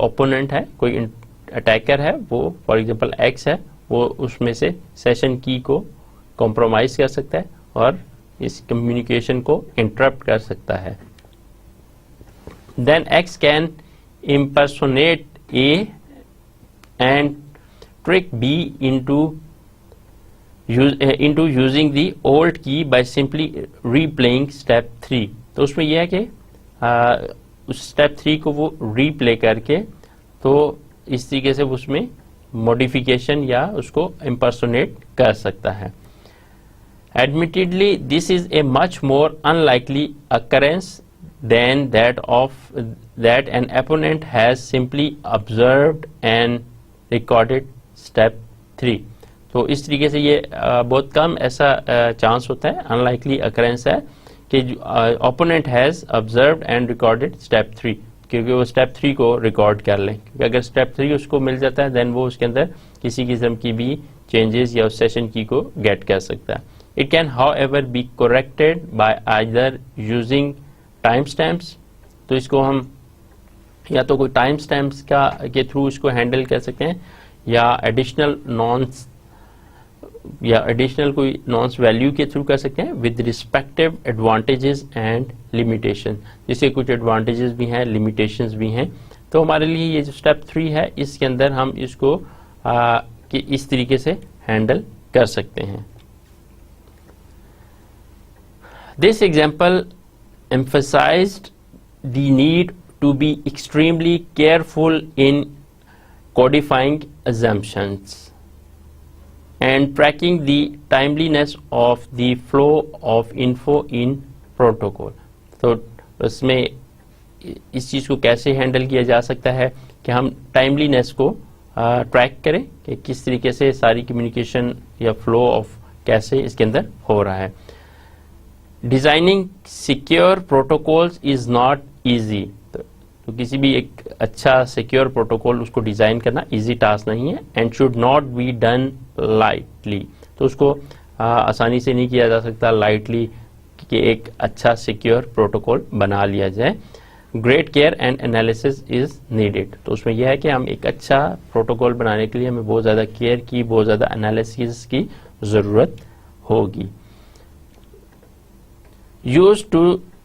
ओपोनेंट है, कोई अटैकर है, वो फॉर एग्जांपल X है, वो उसमें से सेशन की को कॉम्प्रोमाइज कर सकता है और इस कम्युनिकेशन को इंटरप्ट कर सकता है. Then X can impersonate A and trick B into using the old key by simply replaying step 3. तो उसमें यह है कि उस step 3 को वो replay करके तो इस तरीके से उसमें मॉडिफिकेशन या उसको इम्पर्सोनेट कर सकता है. Admittedly, this is a much more unlikely occurrence than that an opponent has simply observed and recorded step 3. तो इस तरीके से ये बहुत कम ऐसा चांस होता है, अनलाइकली अकरेंस है कि opponent has observed and recorded step 3, क्योंकि वो स्टेप 3 को रिकॉर्ड कर लें. क्योंकि अगर स्टेप 3 उसको मिल जाता है देन वो उसके अंदर किसी किस्म की भी चेंजेस या उस सेशन की को गेट कर सकता है. It can however be corrected by either using timestamps. तो इसको हम या तो कोई टाइम स्टैम्प्स के थ्रू इसको हैंडल कर सकते हैं या एडिशनल नॉन्स या एडिशनल कोई नॉन्स वैल्यू के थ्रू कर सकते हैं with respective advantages and limitation. जिसके कुछ एडवांटेजेस भी हैं, लिमिटेशंस भी हैं. तो हमारे लिए ये जो स्टेप 3 है इसके अंदर हम इसको कि इस तरीके से हैंडल कर सकते हैं. This example emphasized the need to be extremely careful in codifying assumptions and tracking the timeliness of the flow of info in protocol. तो उसमें इस चीज़ को कैसे हैंडल किया जा सकता है कि हम टाइमलीनेस को ट्रैक करें कि किस तरीके से सारी कम्युनिकेशन या फ्लो ऑफ कैसे इसके अंदर हो रहा है. Designing secure protocols is not easy. तो किसी भी एक अच्छा सिक्योर प्रोटोकॉल उसको डिजाइन करना इजी टास्क नहीं है. And should not be done lightly. तो उसको आसानी से नहीं किया जा सकता लाइटली कि एक अच्छा सिक्योर प्रोटोकॉल बना लिया जाए. Great care and analysis is needed. तो उसमें यह है कि हम एक अच्छा प्रोटोकॉल बनाने के लिए हमें बहुत ज़्यादा केयर की, बहुत ज़्यादा एनालिसिस की ज़रूरत होगी. Used to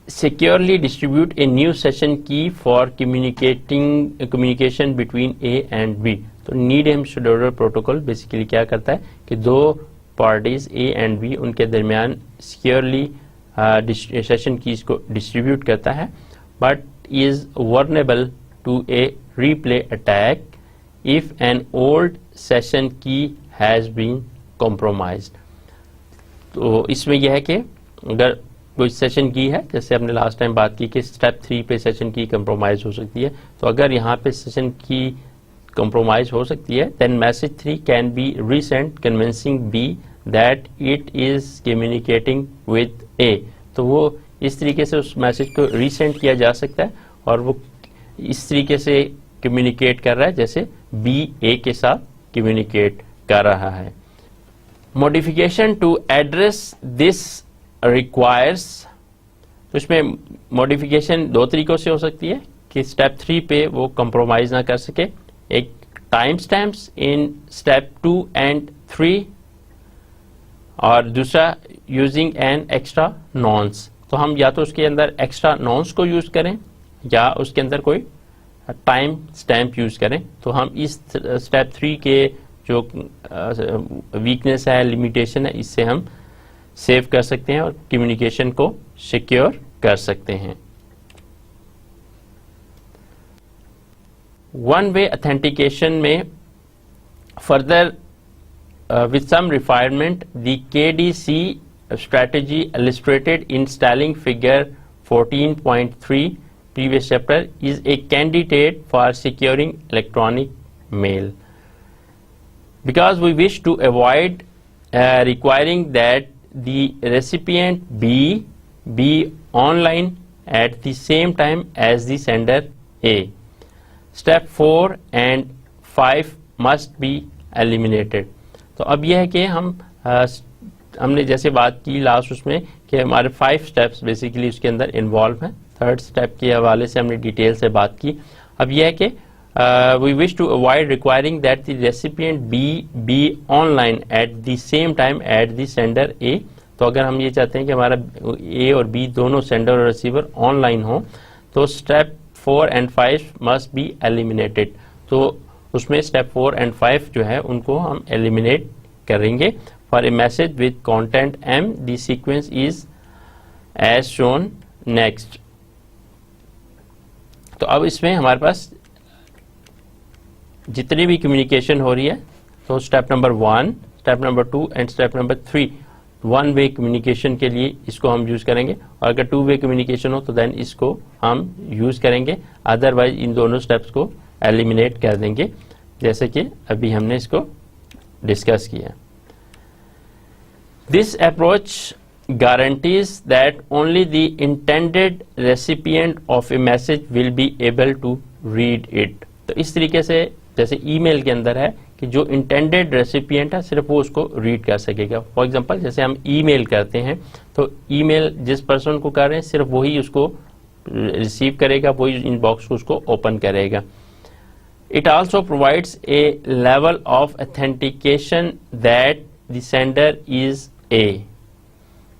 securely distribute a new session key for communication between A and B. तो Needham Schroeder protocol basically क्या करता है कि दो पार्टीज A एंड B उनके दरमियान सिक्योरली सेशन कीज को डिस्ट्रीब्यूट करता है, but is vulnerable to a replay attack if an old session key has been compromised. तो इसमें यह है कि अगर कोई सेशन की है, जैसे हमने लास्ट टाइम बात की कि स्टेप 3 पे सेशन की कंप्रोमाइज हो सकती है, तो अगर यहाँ पे सेशन की कंप्रोमाइज हो सकती है then message 3 can be resent convincing B that it is communicating with A. तो वो इस तरीके से उस मैसेज को रीसेंट किया जा सकता है और वो इस तरीके से कम्युनिकेट कर रहा है जैसे बी ए के साथ कम्युनिकेट कर रहा है. Modification to address this requires. तो इसमें मॉडिफिकेशन दो तरीकों से हो सकती है कि स्टेप 3 पे वो कंप्रोमाइज ना कर सके. एक time stamps in step 2 and 3 और दूसरा यूजिंग एन एक्स्ट्रा नॉन्स. तो हम या तो उसके अंदर एक्स्ट्रा नॉन्स को यूज करें या उसके अंदर कोई टाइम स्टैम्प यूज करें. तो हम इस स्टेप 3 के जो वीकनेस है, लिमिटेशन है, इससे हम सेव कर सकते हैं और कम्युनिकेशन को सिक्योर कर सकते हैं. वन वे ऑथेंटिकेशन में further with some refinement, the KDC strategy illustrated in styling figure 14.3 previous chapter is a candidate for securing electronic mail. Because we wish to avoid requiring that the recipient be online at the same time as the sender A, step 4 and 5 must be eliminated. तो अब यह है कि हमने जैसे बात की last उसमें कि हमारे 5 स्टेप्स बेसिकली उसके अंदर इन्वॉल्व हैं. 3rd स्टेप के हवाले से हमने डिटेल से बात की. अब यह है कि we wish to avoid requiring that the recipient be online at the same time at the sender A. तो अगर हम ये चाहते हैं कि हमारा ए और बी दोनों सेंडर और रिसीवर ऑनलाइन हो तो step 4 and 5 must be eliminated. तो उसमें स्टेप 4 एंड 5 जो है उनको हम एलिमिनेट करेंगे. For a message with content M the sequence is as shown next. तो अब इसमें हमारे पास जितनी भी कम्युनिकेशन हो रही है, तो step number 1, step number 2 and step number 3 one way communication के लिए इसको हम यूज़ करेंगे, और अगर 2 वे कम्युनिकेशन हो तो देन इसको हम यूज़ करेंगे, अदरवाइज इन दोनों स्टेप्स को एलिमिनेट कर देंगे, जैसे कि अभी हमने इसको डिस्कस किया। This approach guarantees that only the intended recipient of a message will be able to read it। तो इस तरीके से जैसे ईमेल के अंदर है कि जो इंटेंडेड रेसिपिएंट है सिर्फ वो उसको रीड कर सकेगा। फॉर एग्जांपल जैसे हम ईमेल करते हैं तो ईमेल जिस पर्सन को कर रहे हैं सिर्फ वही उसको रिसीव करेगा, वही इनबॉक्स को उसको ओपन करेगा। It also provides a level of authentication that the sender is A.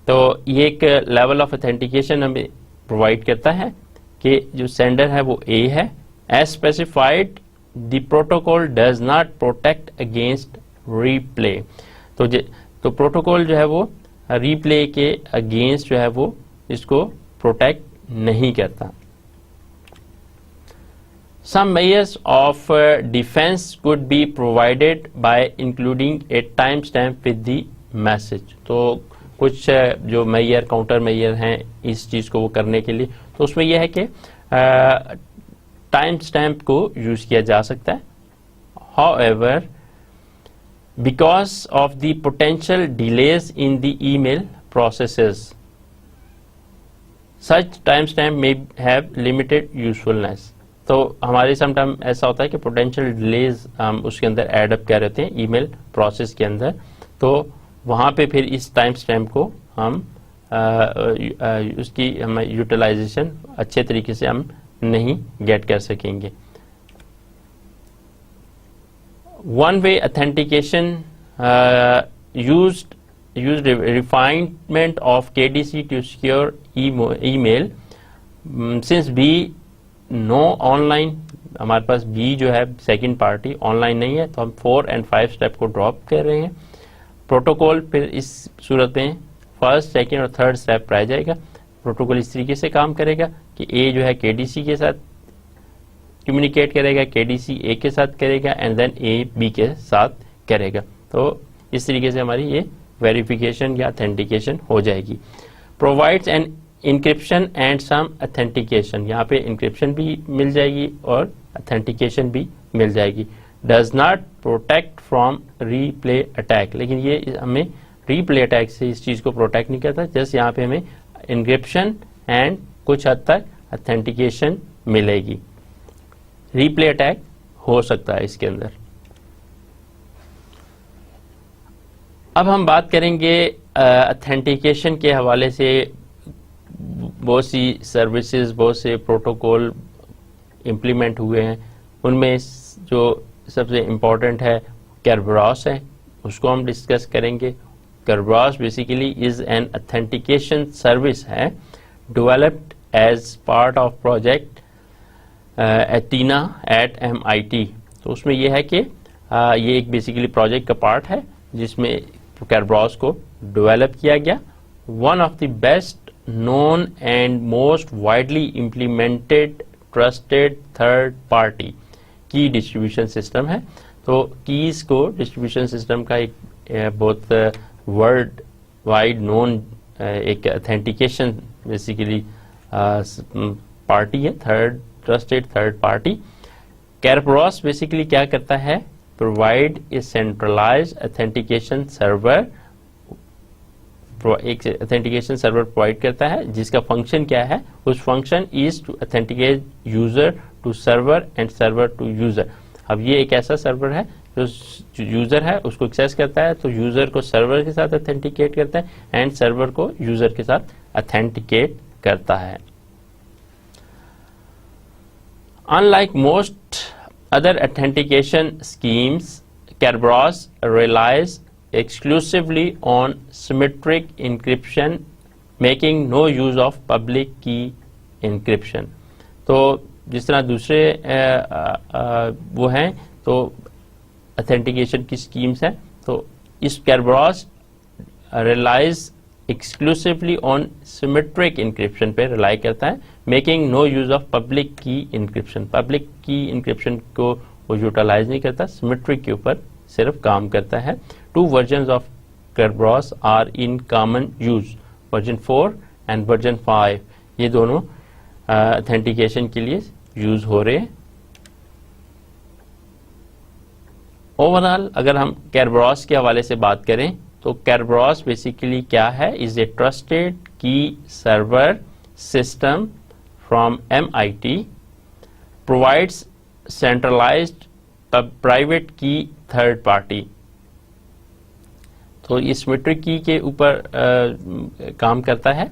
तो ये एक लेवल ऑफ ऑथेंटिकेशन हमें प्रोवाइड करता है कि जो सेंडर है वो ए है। As specified the protocol does not protect against replay. तो प्रोटोकॉल जो है वो रीप्ले के अगेंस्ट जो है वो इसको प्रोटेक्ट नहीं करता। Some measures of defense could be provided by including a timestamp with the message। तो कुछ जो मेजर काउंटर मेजर हैं इस चीज़ को वो करने के लिए, तो उसमें यह है कि टाइम स्टैम्प को यूज़ किया जा सकता है। However, because of the potential delays in the email processes, such timestamp may have limited usefulness। तो हमारे समटाइम ऐसा होता है कि पोटेंशियल डिलेज हम उसके अंदर एड अप कर रहते हैं ईमेल प्रोसेस के अंदर, तो वहाँ पे फिर इस टाइम स्टैम्प को हम उसकी हम यूटिलाइजेशन अच्छे तरीके से हम नहीं गेट कर सकेंगे। One way authentication used refinement of KDC to secure email. Since B no online, हमारे पास बी जो है सेकंड पार्टी ऑनलाइन नहीं है, तो हम 4 और 5 स्टेप को ड्रॉप कर रहे हैं। प्रोटोकॉल फिर इस सूरत में फर्स्ट, सेकंड और थर्ड स्टेप रह जाएगा। प्रोटोकॉल इस तरीके से काम करेगा कि ए जो है KDC के साथ कम्युनिकेट करेगा, KDC ए के साथ करेगा एंड देन ए बी के साथ करेगा। तो इस तरीके से हमारी ये वेरिफिकेशन या ऑथेंटिकेशन हो जाएगी। Provides an encryption and some authentication, यहाँ पे इंक्रिप्शन भी मिल जाएगी और ऑथेंटिकेशन भी मिल जाएगी। Does not protect from replay attack, लेकिन ये हमें रीप्ले अटैक से इस चीज़ को प्रोटेक्ट नहीं करता। जस्ट यहाँ पे हमें इंक्रिप्शन एंड कुछ हद तक ऑथेंटिकेशन मिलेगी। रीप्ले अटैक हो सकता है इसके अंदर। अब हम बात करेंगे ऑथेंटिकेशन के हवाले से बहुत सी सर्विसेज, बहुत से प्रोटोकॉल इम्प्लीमेंट हुए हैं। उनमें जो सबसे इम्पोर्टेंट है केरबरॉस है, उसको हम डिस्कस करेंगे। Kerberos basically is an authentication service है developed as part of project Athena at MIT। तो उसमें यह है कि ये एक बेसिकली प्रोजेक्ट का पार्ट है जिसमें केरबरॉस को डेवलप किया गया। One of the best known and most widely implemented trusted third party की डिस्ट्रीब्यूशन सिस्टम है। तो कीज को डिस्ट्रीब्यूशन सिस्टम का एक बहुत वर्ल्ड वाइड नोन एक ऑथेंटिकेशन बेसिकली पार्टी है, trusted third party. Kerberos basically क्या करता है, provide a centralised authentication server, एक ऑथेंटिकेशन सर्वर प्रोवाइड करता है जिसका फंक्शन क्या है, उस function is to authenticate user to server and server to user. अब ये एक ऐसा सर्वर है जो यूजर है उसको एक्सेस करता है, तो यूजर को सर्वर के साथ ऑथेंटिकेट करता है एंड सर्वर को यूजर के साथ ऑथेंटिकेट करता है। Unlike most other authentication schemes, Kerberos relies exclusively on symmetric encryption, making no use of public key encryption। तो जिस तरह दूसरे वो हैं तो ऑथेंटिकेशन की स्कीम्स हैं, तो इस केरबरॉस relies exclusively on symmetric encryption पे रिलाई करता है, making no use of public key encryption। public key encryption को वो यूटिलाइज नहीं करता, सिमेट्रिक के ऊपर सिर्फ काम करता है। 2 version of Kerberos are in common use, version 4 and version 5, ये दोनों ऑथेंटिकेशन के लिए यूज हो रहे हैं। ओवरऑल अगर हम Kerberos के हवाले से बात करें तो Kerberos बेसिकली क्या है, is a trusted key server system from MIT, provides centralised private key third party. तो ये सिमेट्रिक की के ऊपर काम करता है।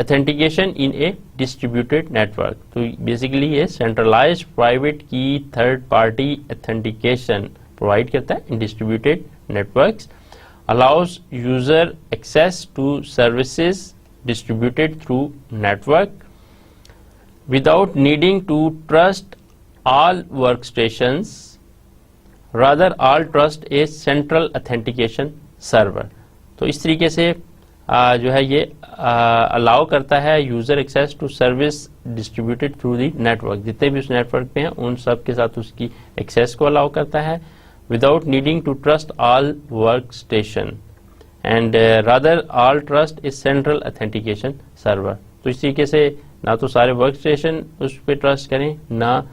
Authentication in a distributed network, तो बेसिकली ये centralised private key third party authentication provide करता है in distributed networks, allows user access to services distributed through network without needing to trust all workstations, rather all trust a central authentication server। तो इस तरीके से जो है ये allow करता है user access to service distributed through the network, जितने भी उस नेटवर्क पे हैं उन सब के साथ उसकी एक्सेस को अलाउ करता है, without needing to trust all workstation and rather all trust is central authentication server. तो इस तरीके से ना तो सारे वर्क स्टेशन उस पर ट्रस्ट करें, ना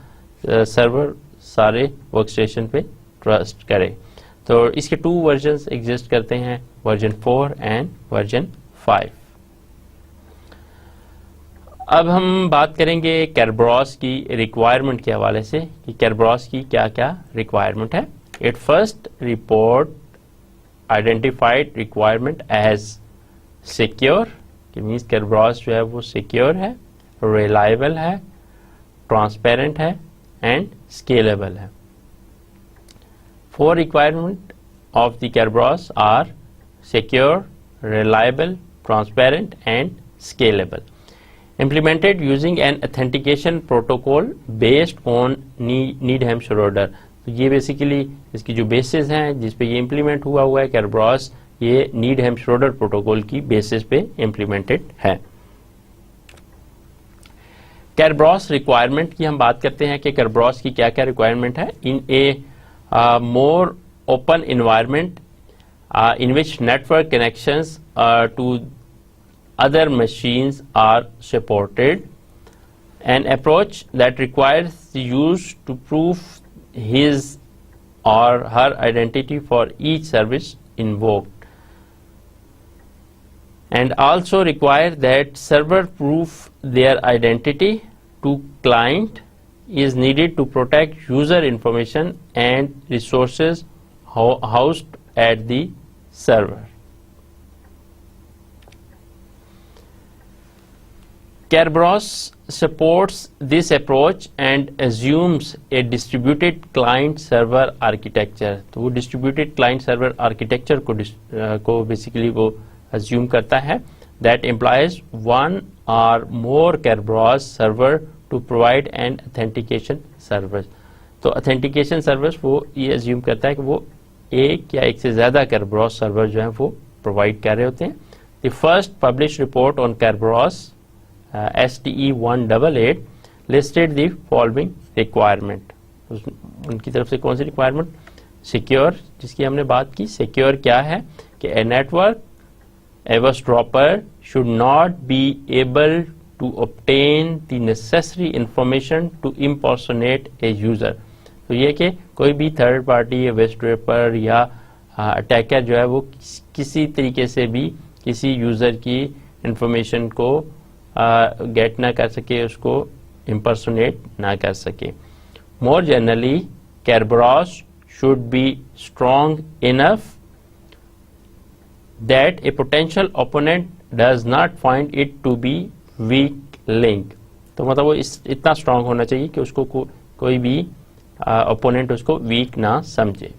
सर्वर सारे वर्क स्टेशन पे ट्रस्ट करें। तो इसके 2 वर्जन्स एग्जिस्ट करते हैं, वर्जन 4 एंड वर्जन 5। अब हम बात करेंगे Kerberos की रिक्वायरमेंट के हवाले से कि Kerberos की क्या क्या रिक्वायरमेंट है। It first report identified requirement as secure, कि मीन्स Kerberos जो है वो सिक्योर है, रिलायबल है, ट्रांसपेरेंट है एंड स्केलेबल है। 4 requirement of the Kerberos are secure, reliable, transparent and scalable, implemented using an authentication protocol based on Needham-Schroeder। तो ये बेसिकली इसकी जो बेसिस हैं जिस पे ये इम्प्लीमेंट हुआ है Kerberos, ये Needham-Schroeder प्रोटोकॉल की बेसिस पे इम्प्लीमेंटेड है। Kerberos रिक्वायरमेंट की हम बात करते हैं कि Kerberos की क्या क्या रिक्वायरमेंट है। In a more open environment in which network connections to other machines are supported, an approach that requires the user to prove his or her identity for each service invoked, and also require that server prove their identity to client is needed to protect user information and resources housed at the server. Kerberos supports this approach and assumes a distributed client server architecture। तो वो distributed client server architecture को basically वो assume करता है that implies one or more Kerberos server to provide an authentication service। तो authentication service वो ये assume करता है कि वो एक या एक से ज्यादा Kerberos सर्वर जो है वो प्रोवाइड कर रहे होते हैं। The first publish report on Kerberos STE 188 listed the following requirement. उनकी तरफ से कौन सी रिक्वायरमेंट? सिक्योर, जिसकी हमने बात की। सिक्योर क्या है कि a network eavesdropper should not be able to obtain the necessary information to impersonate a user. तो ये कि कोई भी थर्ड पार्टी एवरस्ट्रॉपर या अटैकर जो है वो किसी तरीके से भी किसी यूजर की इंफॉर्मेशन को गेट ना कर सके, उसको इम्पर्सोनेट ना कर सके। More generally Kerberos should be strong enough that a potential opponent does not find it to be weak link। तो मतलब वो इतना स्ट्रांग होना चाहिए कि उसको कोई भी ओपोनेंट उसको वीक ना समझे।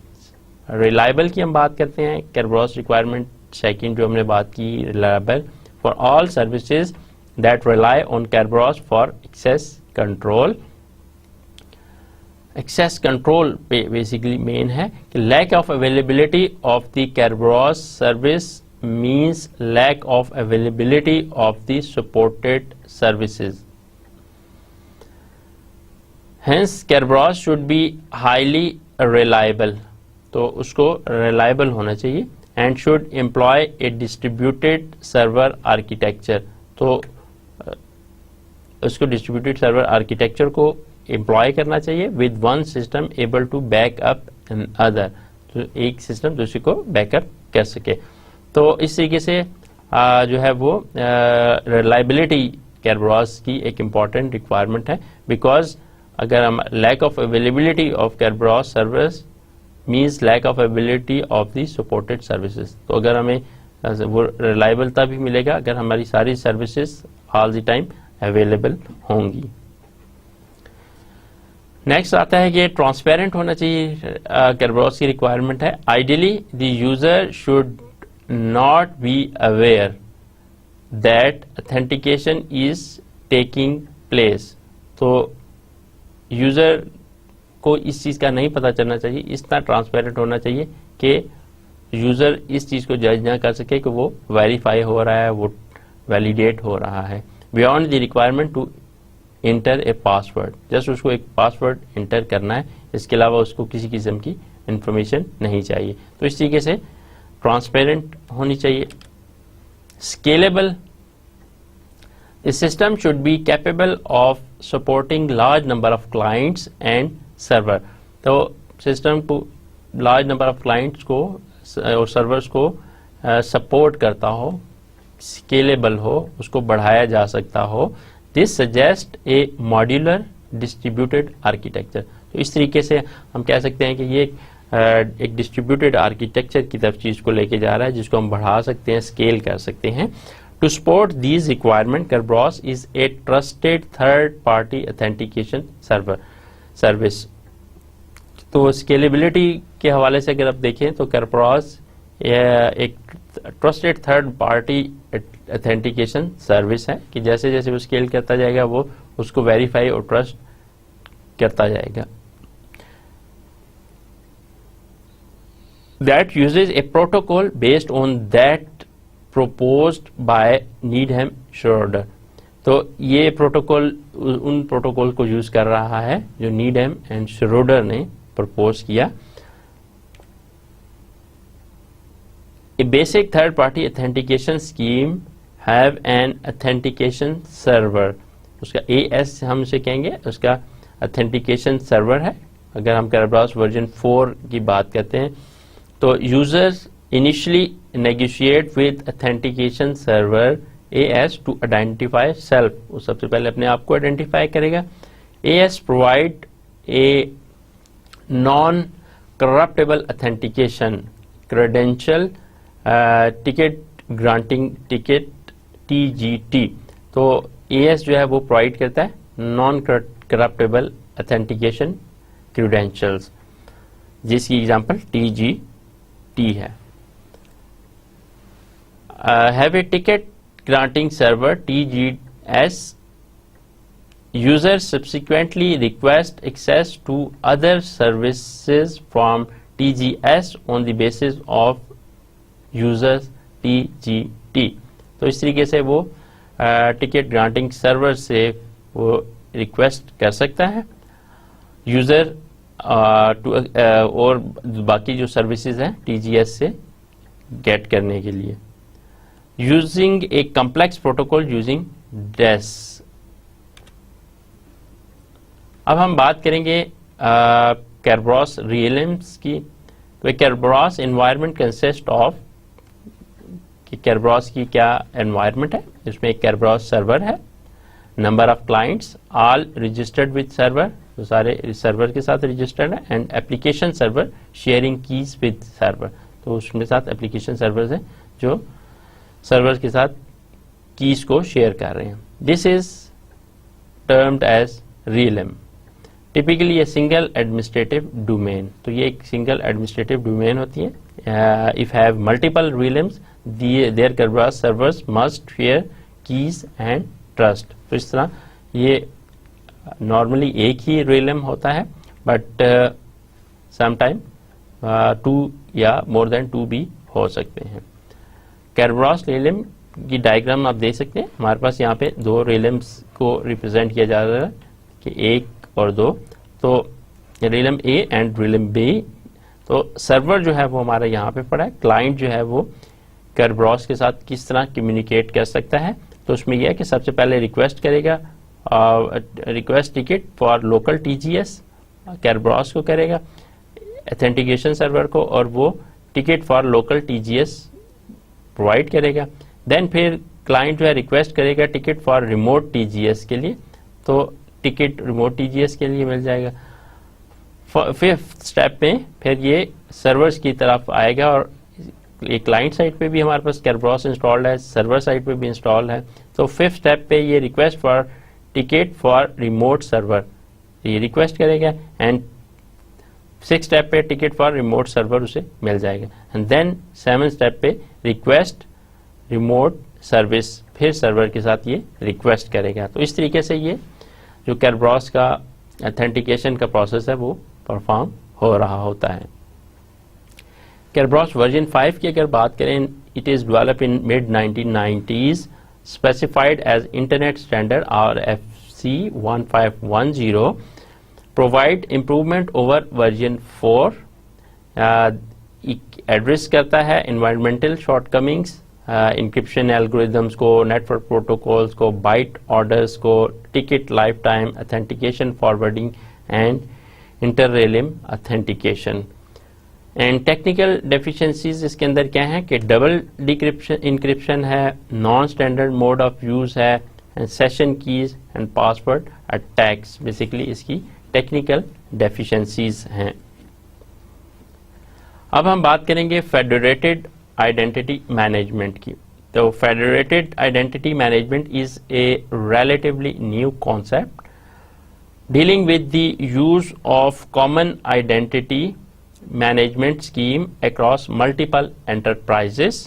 रिलायबल की हम बात करते हैं। Kerberos रिक्वायरमेंट सेकंड जो हमने बात की, reliable for all services that rely on Kerberos for access control. Access control पे बेसिकली मेन है कि lack of availability of the Kerberos service means lack of availability of the supported services. Hence Kerberos should be highly reliable, तो उसको reliable होना चाहिए, and should employ a distributed server architecture, तो उसको distributed server architecture को employ करना चाहिए with one system able to back up another, तो एक सिस्टम दूसरे को बैकअप कर सके। तो इस तरीके से जो है वो रिलायबिलिटी Kerberos की एक इम्पॉर्टेंट रिक्वायरमेंट है, बिकॉज अगर हम lack of availability of Kerberos service means lack of availability of the supported services, तो अगर हमें वो रिलायबलता भी मिलेगा अगर हमारी सारी services all the time available होंगी। नेक्स्ट आता है कि ट्रांसपेरेंट होना चाहिए, Kerberos की रिक्वायरमेंट है। Ideally the user should not be aware that authentication is taking place, तो यूजर को इस चीज का नहीं पता चलना चाहिए, इतना ट्रांसपेरेंट होना चाहिए कि यूजर इस चीज को जज ना कर सके कि वो वेरीफाई हो रहा है, वो वैलिडेट हो रहा है। Beyond the requirement to enter a password, just उसको एक पासवर्ड इंटर करना है, इसके अलावा उसको किसी किस्म की इंफॉर्मेशन नहीं चाहिए। तो इस तरीके से ट्रांसपेरेंट होनी चाहिए। Scalable, the system should be capable of supporting large number of clients and server, तो सिस्टम को लार्ज नंबर ऑफ क्लाइंट्स को और सर्वर्स को सपोर्ट करता हो, स्केलेबल हो, उसको बढ़ाया जा सकता हो। This suggest A modular distributed architecture, तो इस तरीके से हम कह सकते हैं कि ये एक डिस्ट्रीब्यूटेड आर्किटेक्चर की तरफ चीज को लेके जा रहा है, जिसको हम बढ़ा सकते हैं, स्केल कर सकते हैं। To support these requirement Kerberos is a trusted third party authentication service. तो स्केलेबिलिटी के हवाले से अगर आप देखें तो Kerberos एक trusted third party authentication service है कि जैसे जैसे वो स्केल करता जाएगा वो उसको वेरीफाई और ट्रस्ट करता जाएगा। That uses a protocol based on that proposed by Needham Schroeder, तो ये प्रोटोकॉल उन प्रोटोकॉल को यूज कर रहा है जो नीडहम एंड श्रोडर ने प्रपोज किया। A basic third party authentication scheme have an authentication server, उसका AS हम उसे कहेंगे, उसका authentication server है। अगर हम Kerberos वर्जन 4 की बात करते हैं तो users initially negotiate with authentication server AS to identify self, वो सबसे पहले अपने आप को आइडेंटिफाई करेगा। AS provide a non corruptible authentication credential ticket granting ticket TGT, तो AS जो है वो प्रोवाइड करता है नॉन करप्टेबल ऑथेंटिकेशन क्रेडेंशियल्स, जिसकी एग्जांपल TGT है। Have a ticket granting server TGS, users subsequently request access to other services from TGS on the basis of users TGT, तो इस तरीके से वो टिकट ग्रांटिंग सर्वर से वो रिक्वेस्ट कर सकता है यूजर और बाकी जो सर्विसेज हैं TGS से गेट करने के लिए। यूजिंग ए कम्प्लेक्स प्रोटोकॉल यूजिंग DES, अब हम बात करेंगे Kerberos रियल्म्स की। तो Kerberos एनवायरनमेंट कंसिस्ट ऑफ, कि Kerberos की क्या एनवायरनमेंट है, इसमें एक Kerberos सर्वर है, number of clients all registered with server, तो सारे सर्वर के साथ रजिस्टर्ड है, and application server sharing keys with server, तो उसमें साथ एप्लीकेशन सर्वर्स हैं जो सर्वर के साथ कीज को शेयर कर रहे हैं। This is termed as realm, typically a single administrative domain, तो ये एक सिंगल एडमिनिस्ट्रेटिव डोमेन होती है। If have multiple realms there Kerberos servers must share keys and trust, तो इस तरह ये नॉर्मली एक ही रियलम होता है, बट समटाइम 2 या मोर देन 2 भी हो सकते हैं। Kerberos रियलम की डायग्राम आप देख सकते हैं, हमारे पास यहाँ पे 2 रियलम्स को रिप्रेजेंट किया जा रहा है कि एक और 2, तो realm A and realm B. तो सर्वर जो है वो हमारा यहाँ पे पड़ा है, क्लाइंट जो है वो Kerberos के साथ किस तरह कम्युनिकेट कर सकता है। तो उसमें यह है कि सबसे पहले रिक्वेस्ट करेगा, request ticket for local TGS Kerberos को करेगा, ऑथेंटिकेशन सर्वर को, और वो ticket for local TGS provide करेगा। देन फिर क्लाइंट जो है रिक्वेस्ट करेगा टिकट फॉर रिमोट TGS के लिए, तो टिकट रिमोट TGS के लिए मिल जाएगा। फिफ्थ स्टेप में फिर ये सर्वर्स की तरफ आएगा, और ये क्लाइंट साइड पे भी हमारे पास Kerberos इंस्टॉल्ड है, सर्वर साइड पे भी इंस्टॉल है। तो फिफ्थ स्टेप पे ये request for ticket for remote server ये रिक्वेस्ट करेगा, एंड सिक्स स्टेप पे टिकट फॉर रिमोट सर्वर उसे मिल जाएगा। एंड देन सेवन स्टेप पे रिक्वेस्ट रिमोट सर्विस, फिर सर्वर के साथ ये रिक्वेस्ट करेगा। तो इस तरीके से ये जो Kerberos का ऑथेंटिकेशन का प्रोसेस है वो परफॉर्म हो रहा होता है। Kerberos वर्जन 5 की अगर बात करें, it is develop in mid 1990s, specified as internet standard RFC 1510, provide improvement over version 4, address करता है इन्वायरमेंटल शॉर्टकमिंग्स, इंक्रिप्शन एल्गोरिदम्स को, नेटवर्क प्रोटोकॉल्स को, बाइट ऑर्डर्स को, ticket life time authentication, forwarding and interrealm authentication. And technical deficiencies इसके अंदर क्या है कि डबल डिक्रिप्शन इंक्रिप्शन है, non standard mode of use है, and session keys and password attacks, basically इसकी टेक्निकल डेफिशिएंसीज हैं। अब हम बात करेंगे फेडरेटेड आइडेंटिटी मैनेजमेंट की। तो federated identity management is a relatively new concept dealing with the use of common identity management scheme across multiple enterprises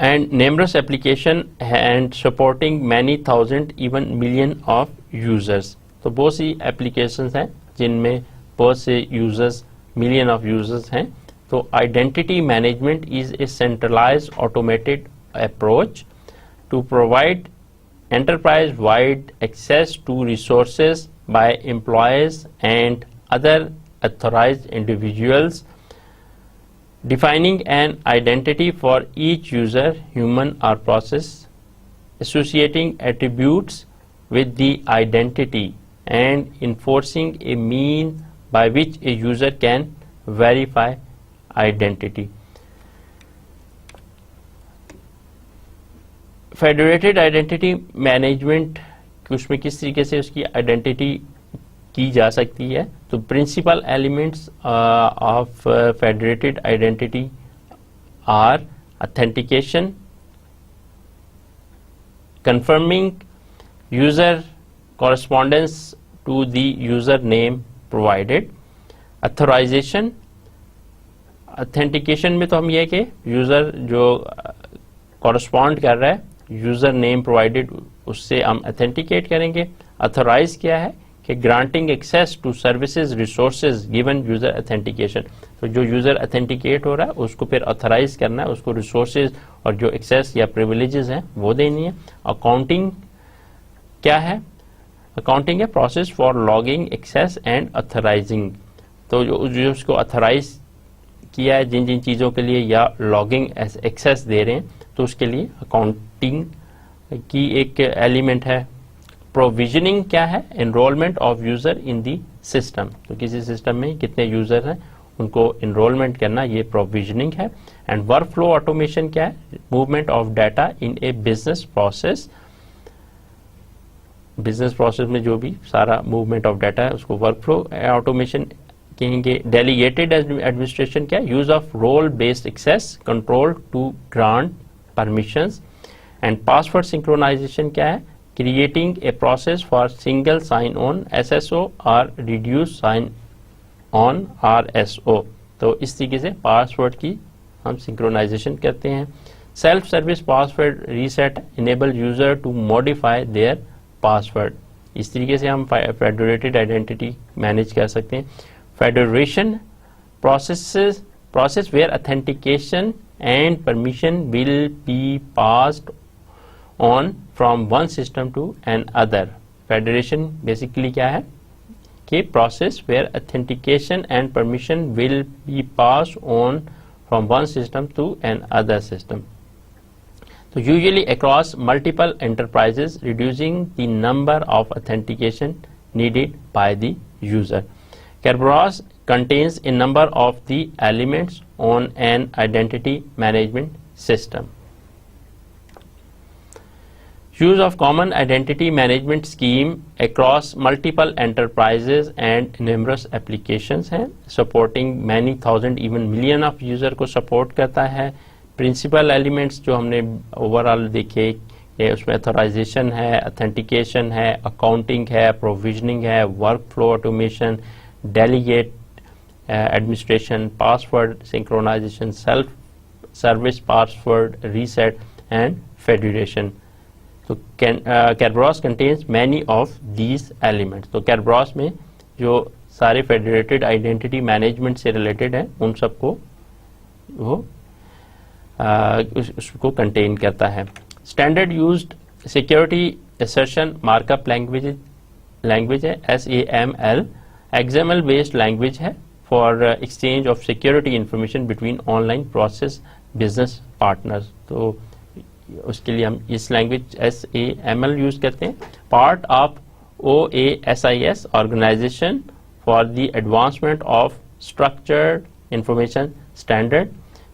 and numerous application and supporting many thousand even million of users। तो बहुत सी applications हैं जिनमें बहुत से users, million of users हैं। तो identity management is a centralized automated approach to provide enterprise-wide access to resources by employees and other authorized individuals, defining an identity for each user, human or process, associating attributes with the identity, and enforcing a mean by which a user can verify identity। Federated identity management उसमें किस तरीके से उसकी identity की जा सकती है। तो principal elements of federated identity are authentication, confirming user correspondence to the user name provided, authorisation. Authentication में तो हम ये कि यूजर जो कॉरेस्पॉन्ड कर रहा है यूजर नेम प्रोवाइडेड उससे हम ऑथेंटिकेट करेंगे। अथोराइज क्या है कि granting access to services resources given user authentication. तो जो यूजर ऑथेंटिकेट हो रहा है उसको फिर ऑथराइज करना है, उसको रिसोर्सेज और जो एक्सेस या प्रिविलेजेस हैं वो देनी है। अकाउंटिंग क्या है? अकाउंटिंग है process for logging access and authorising. तो जो उसको ऑथराइज किया है जिन जिन चीज़ों के लिए या लॉगिंग एक्सेस दे रहे हैं तो उसके लिए अकाउंटिंग की एक एलिमेंट है। प्रोविजनिंग क्या है? Enrolment of user in the system. तो किसी सिस्टम में कितने यूजर हैं उनको एनरोलमेंट करना, ये प्रोविजनिंग है। एंड वर्क फ्लो ऑटोमेशन क्या है? Movement of data in a business process. Business process में जो भी सारा मूवमेंट ऑफ डाटा है उसको वर्क फ्लो ऑटोमेशन कहेंगे। डेलीगेटेड एडमिनिस्ट्रेशन क्या? Use of role based access control to grant permissions. And password synchronisation क्या है? Creating a process for single sign on SSO और रिड्यूस साइन ऑन RSO। तो इस तरीके से पासवर्ड की हम सिंक्रोनाइजेशन करते हैं। Self service password reset enable user to modify their password. इस तरीके से हम फेडरेटेड आइडेंटिटी मैनेज कर सकते हैं। Federation process where authentication and permission will be passed on from one system to another। Federation basically क्या है कि process where authentication and permission will be pass on from one system to another system. So usually across multiple enterprises, reducing the number of authentication needed by the user. Kerberos contains a number of the elements on an identity management system. Use of common identity management scheme across multiple enterprises and numerous applications है, supporting many thousand even million of user को support करता है. Principal elements जो हमने overall देखे ये उसमें authorisation है, ऑथेंटिकेशन है, अकाउंटिंग है, प्रोविजनिंग है, workflow automation, delegate administration, password synchronisation, self service password reset and federation. तो Kerberos contains many of these elements. तो Kerberos में जो सारे फेडरेटेड आइडेंटिटी मैनेजमेंट से रिलेटेड हैं उन सबको वो उसको कंटेन करता है. Standard used security assertion markup language है SAML. XML बेस्ड लैंग्वेज है for exchange of security information between online process business partners. तो उसके लिए हम इस लैंग्वेज SAML यूज करते हैं. Part of OASIS organisation for the advancement of structured information standard.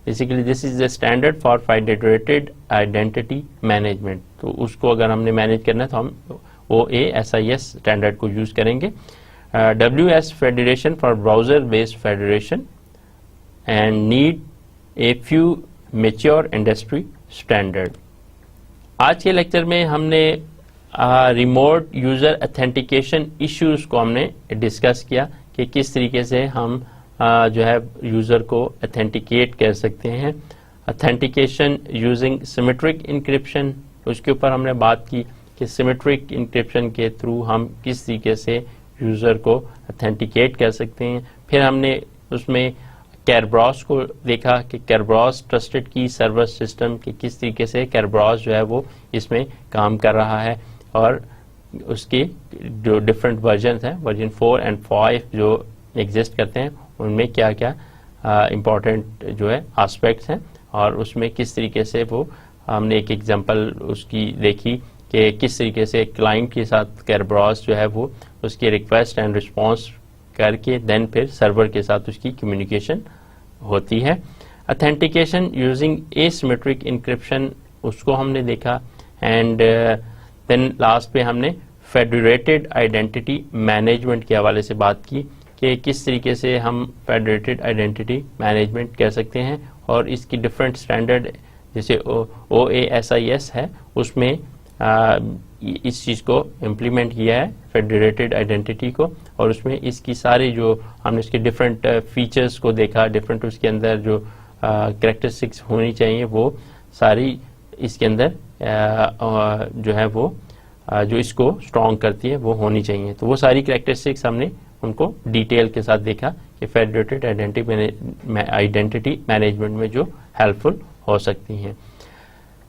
Basically this is the standard for federated identity management. तो उसको अगर हमने मैनेज करना है तो हम OASIS स्टैंडर्ड को यूज करेंगे. WS federation for browser based federation and need a few mature industry standard. आज के लेक्चर में हमने रिमोट यूजर ऑथेंटिकेशन इश्यूज को हमने डिस्कस किया कि किस तरीके से हम जो है यूजर को ऑथेंटिकेट कर सकते हैं. ऑथेंटिकेशन यूजिंग सिमेट्रिक इंक्रिप्शन, उसके ऊपर हमने बात की कि सिमेट्रिक इंक्रिप्शन के थ्रू हम किस तरीके से यूजर को ऑथेंटिकेट कर सकते हैं. फिर हमने उसमें Kerberos को देखा कि Kerberos trusted key server system के किस तरीके से Kerberos जो है वो इसमें काम कर रहा है और उसके जो डिफरेंट वर्जन हैं वर्जन 4 एंड 5 जो एग्जिस्ट करते हैं उनमें क्या क्या इम्पोर्टेंट जो है एस्पेक्ट्स हैं और उसमें किस तरीके से वो हमने एक एग्जांपल उसकी देखी कि किस तरीके से क्लाइंट के साथ Kerberos जो है वो उसकी रिक्वेस्ट एंड रिस्पांस करके देन फिर सर्वर के साथ उसकी कम्युनिकेशन होती है. ऑथेंटिकेशन यूजिंग एसिमेट्रिक इंक्रिप्शन उसको हमने देखा एंड देन लास्ट पे हमने फेडरेटेड आइडेंटिटी मैनेजमेंट के हवाले से बात की कि किस तरीके से हम फेडरेटेड आइडेंटिटी मैनेजमेंट कर सकते हैं और इसकी डिफरेंट स्टैंडर्ड जैसे OASIS है उसमें इस चीज़ को इम्प्लीमेंट किया है फेडरेटेड आइडेंटिटी को और उसमें इसकी सारी जो हमने इसके डिफरेंट फीचर्स को देखा, डिफरेंट उसके अंदर जो कैरेक्टरिस्टिक्स होनी चाहिए वो सारी इसके अंदर जो है वो जो इसको स्ट्रॉन्ग करती है वो होनी चाहिए. तो वो सारी कैरेक्टरिस्टिक्स हमने उनको डिटेल के साथ देखा कि फेडरेटेड आइडेंटिटी मैनेजमेंट में जो हेल्पफुल हो सकती हैं.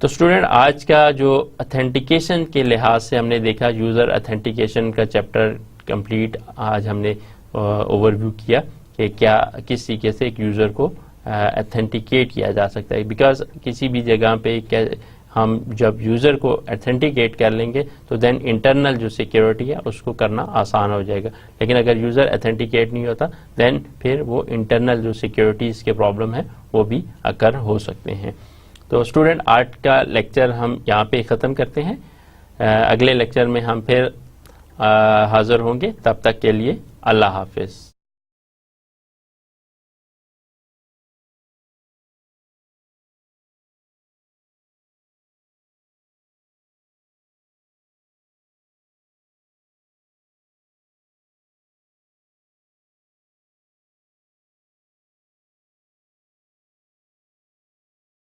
तो स्टूडेंट आज का जो ऑथेंटिकेशन के लिहाज से हमने देखा यूज़र ऑथेंटिकेशन का चैप्टर कंप्लीट आज हमने ओवरव्यू किया कि क्या किस तरीके से एक यूज़र को ऑथेंटिकेट किया जा सकता है. बिकॉज किसी भी जगह पे हम जब यूज़र को ऑथेंटिकेट कर लेंगे तो देन इंटरनल जो सिक्योरिटी है उसको करना आसान हो जाएगा. लेकिन अगर यूज़र ऑथेंटिकेट नहीं होता देन फिर वो इंटरनल जो सिक्योरिटीज़ के प्रॉब्लम है वो भी अकर हो सकते हैं. तो स्टूडेंट आज का लेक्चर हम यहाँ पे ख़त्म करते हैं. अगले लेक्चर में हम फिर हाज़िर होंगे. तब तक के लिए अल्लाह हाफिज़.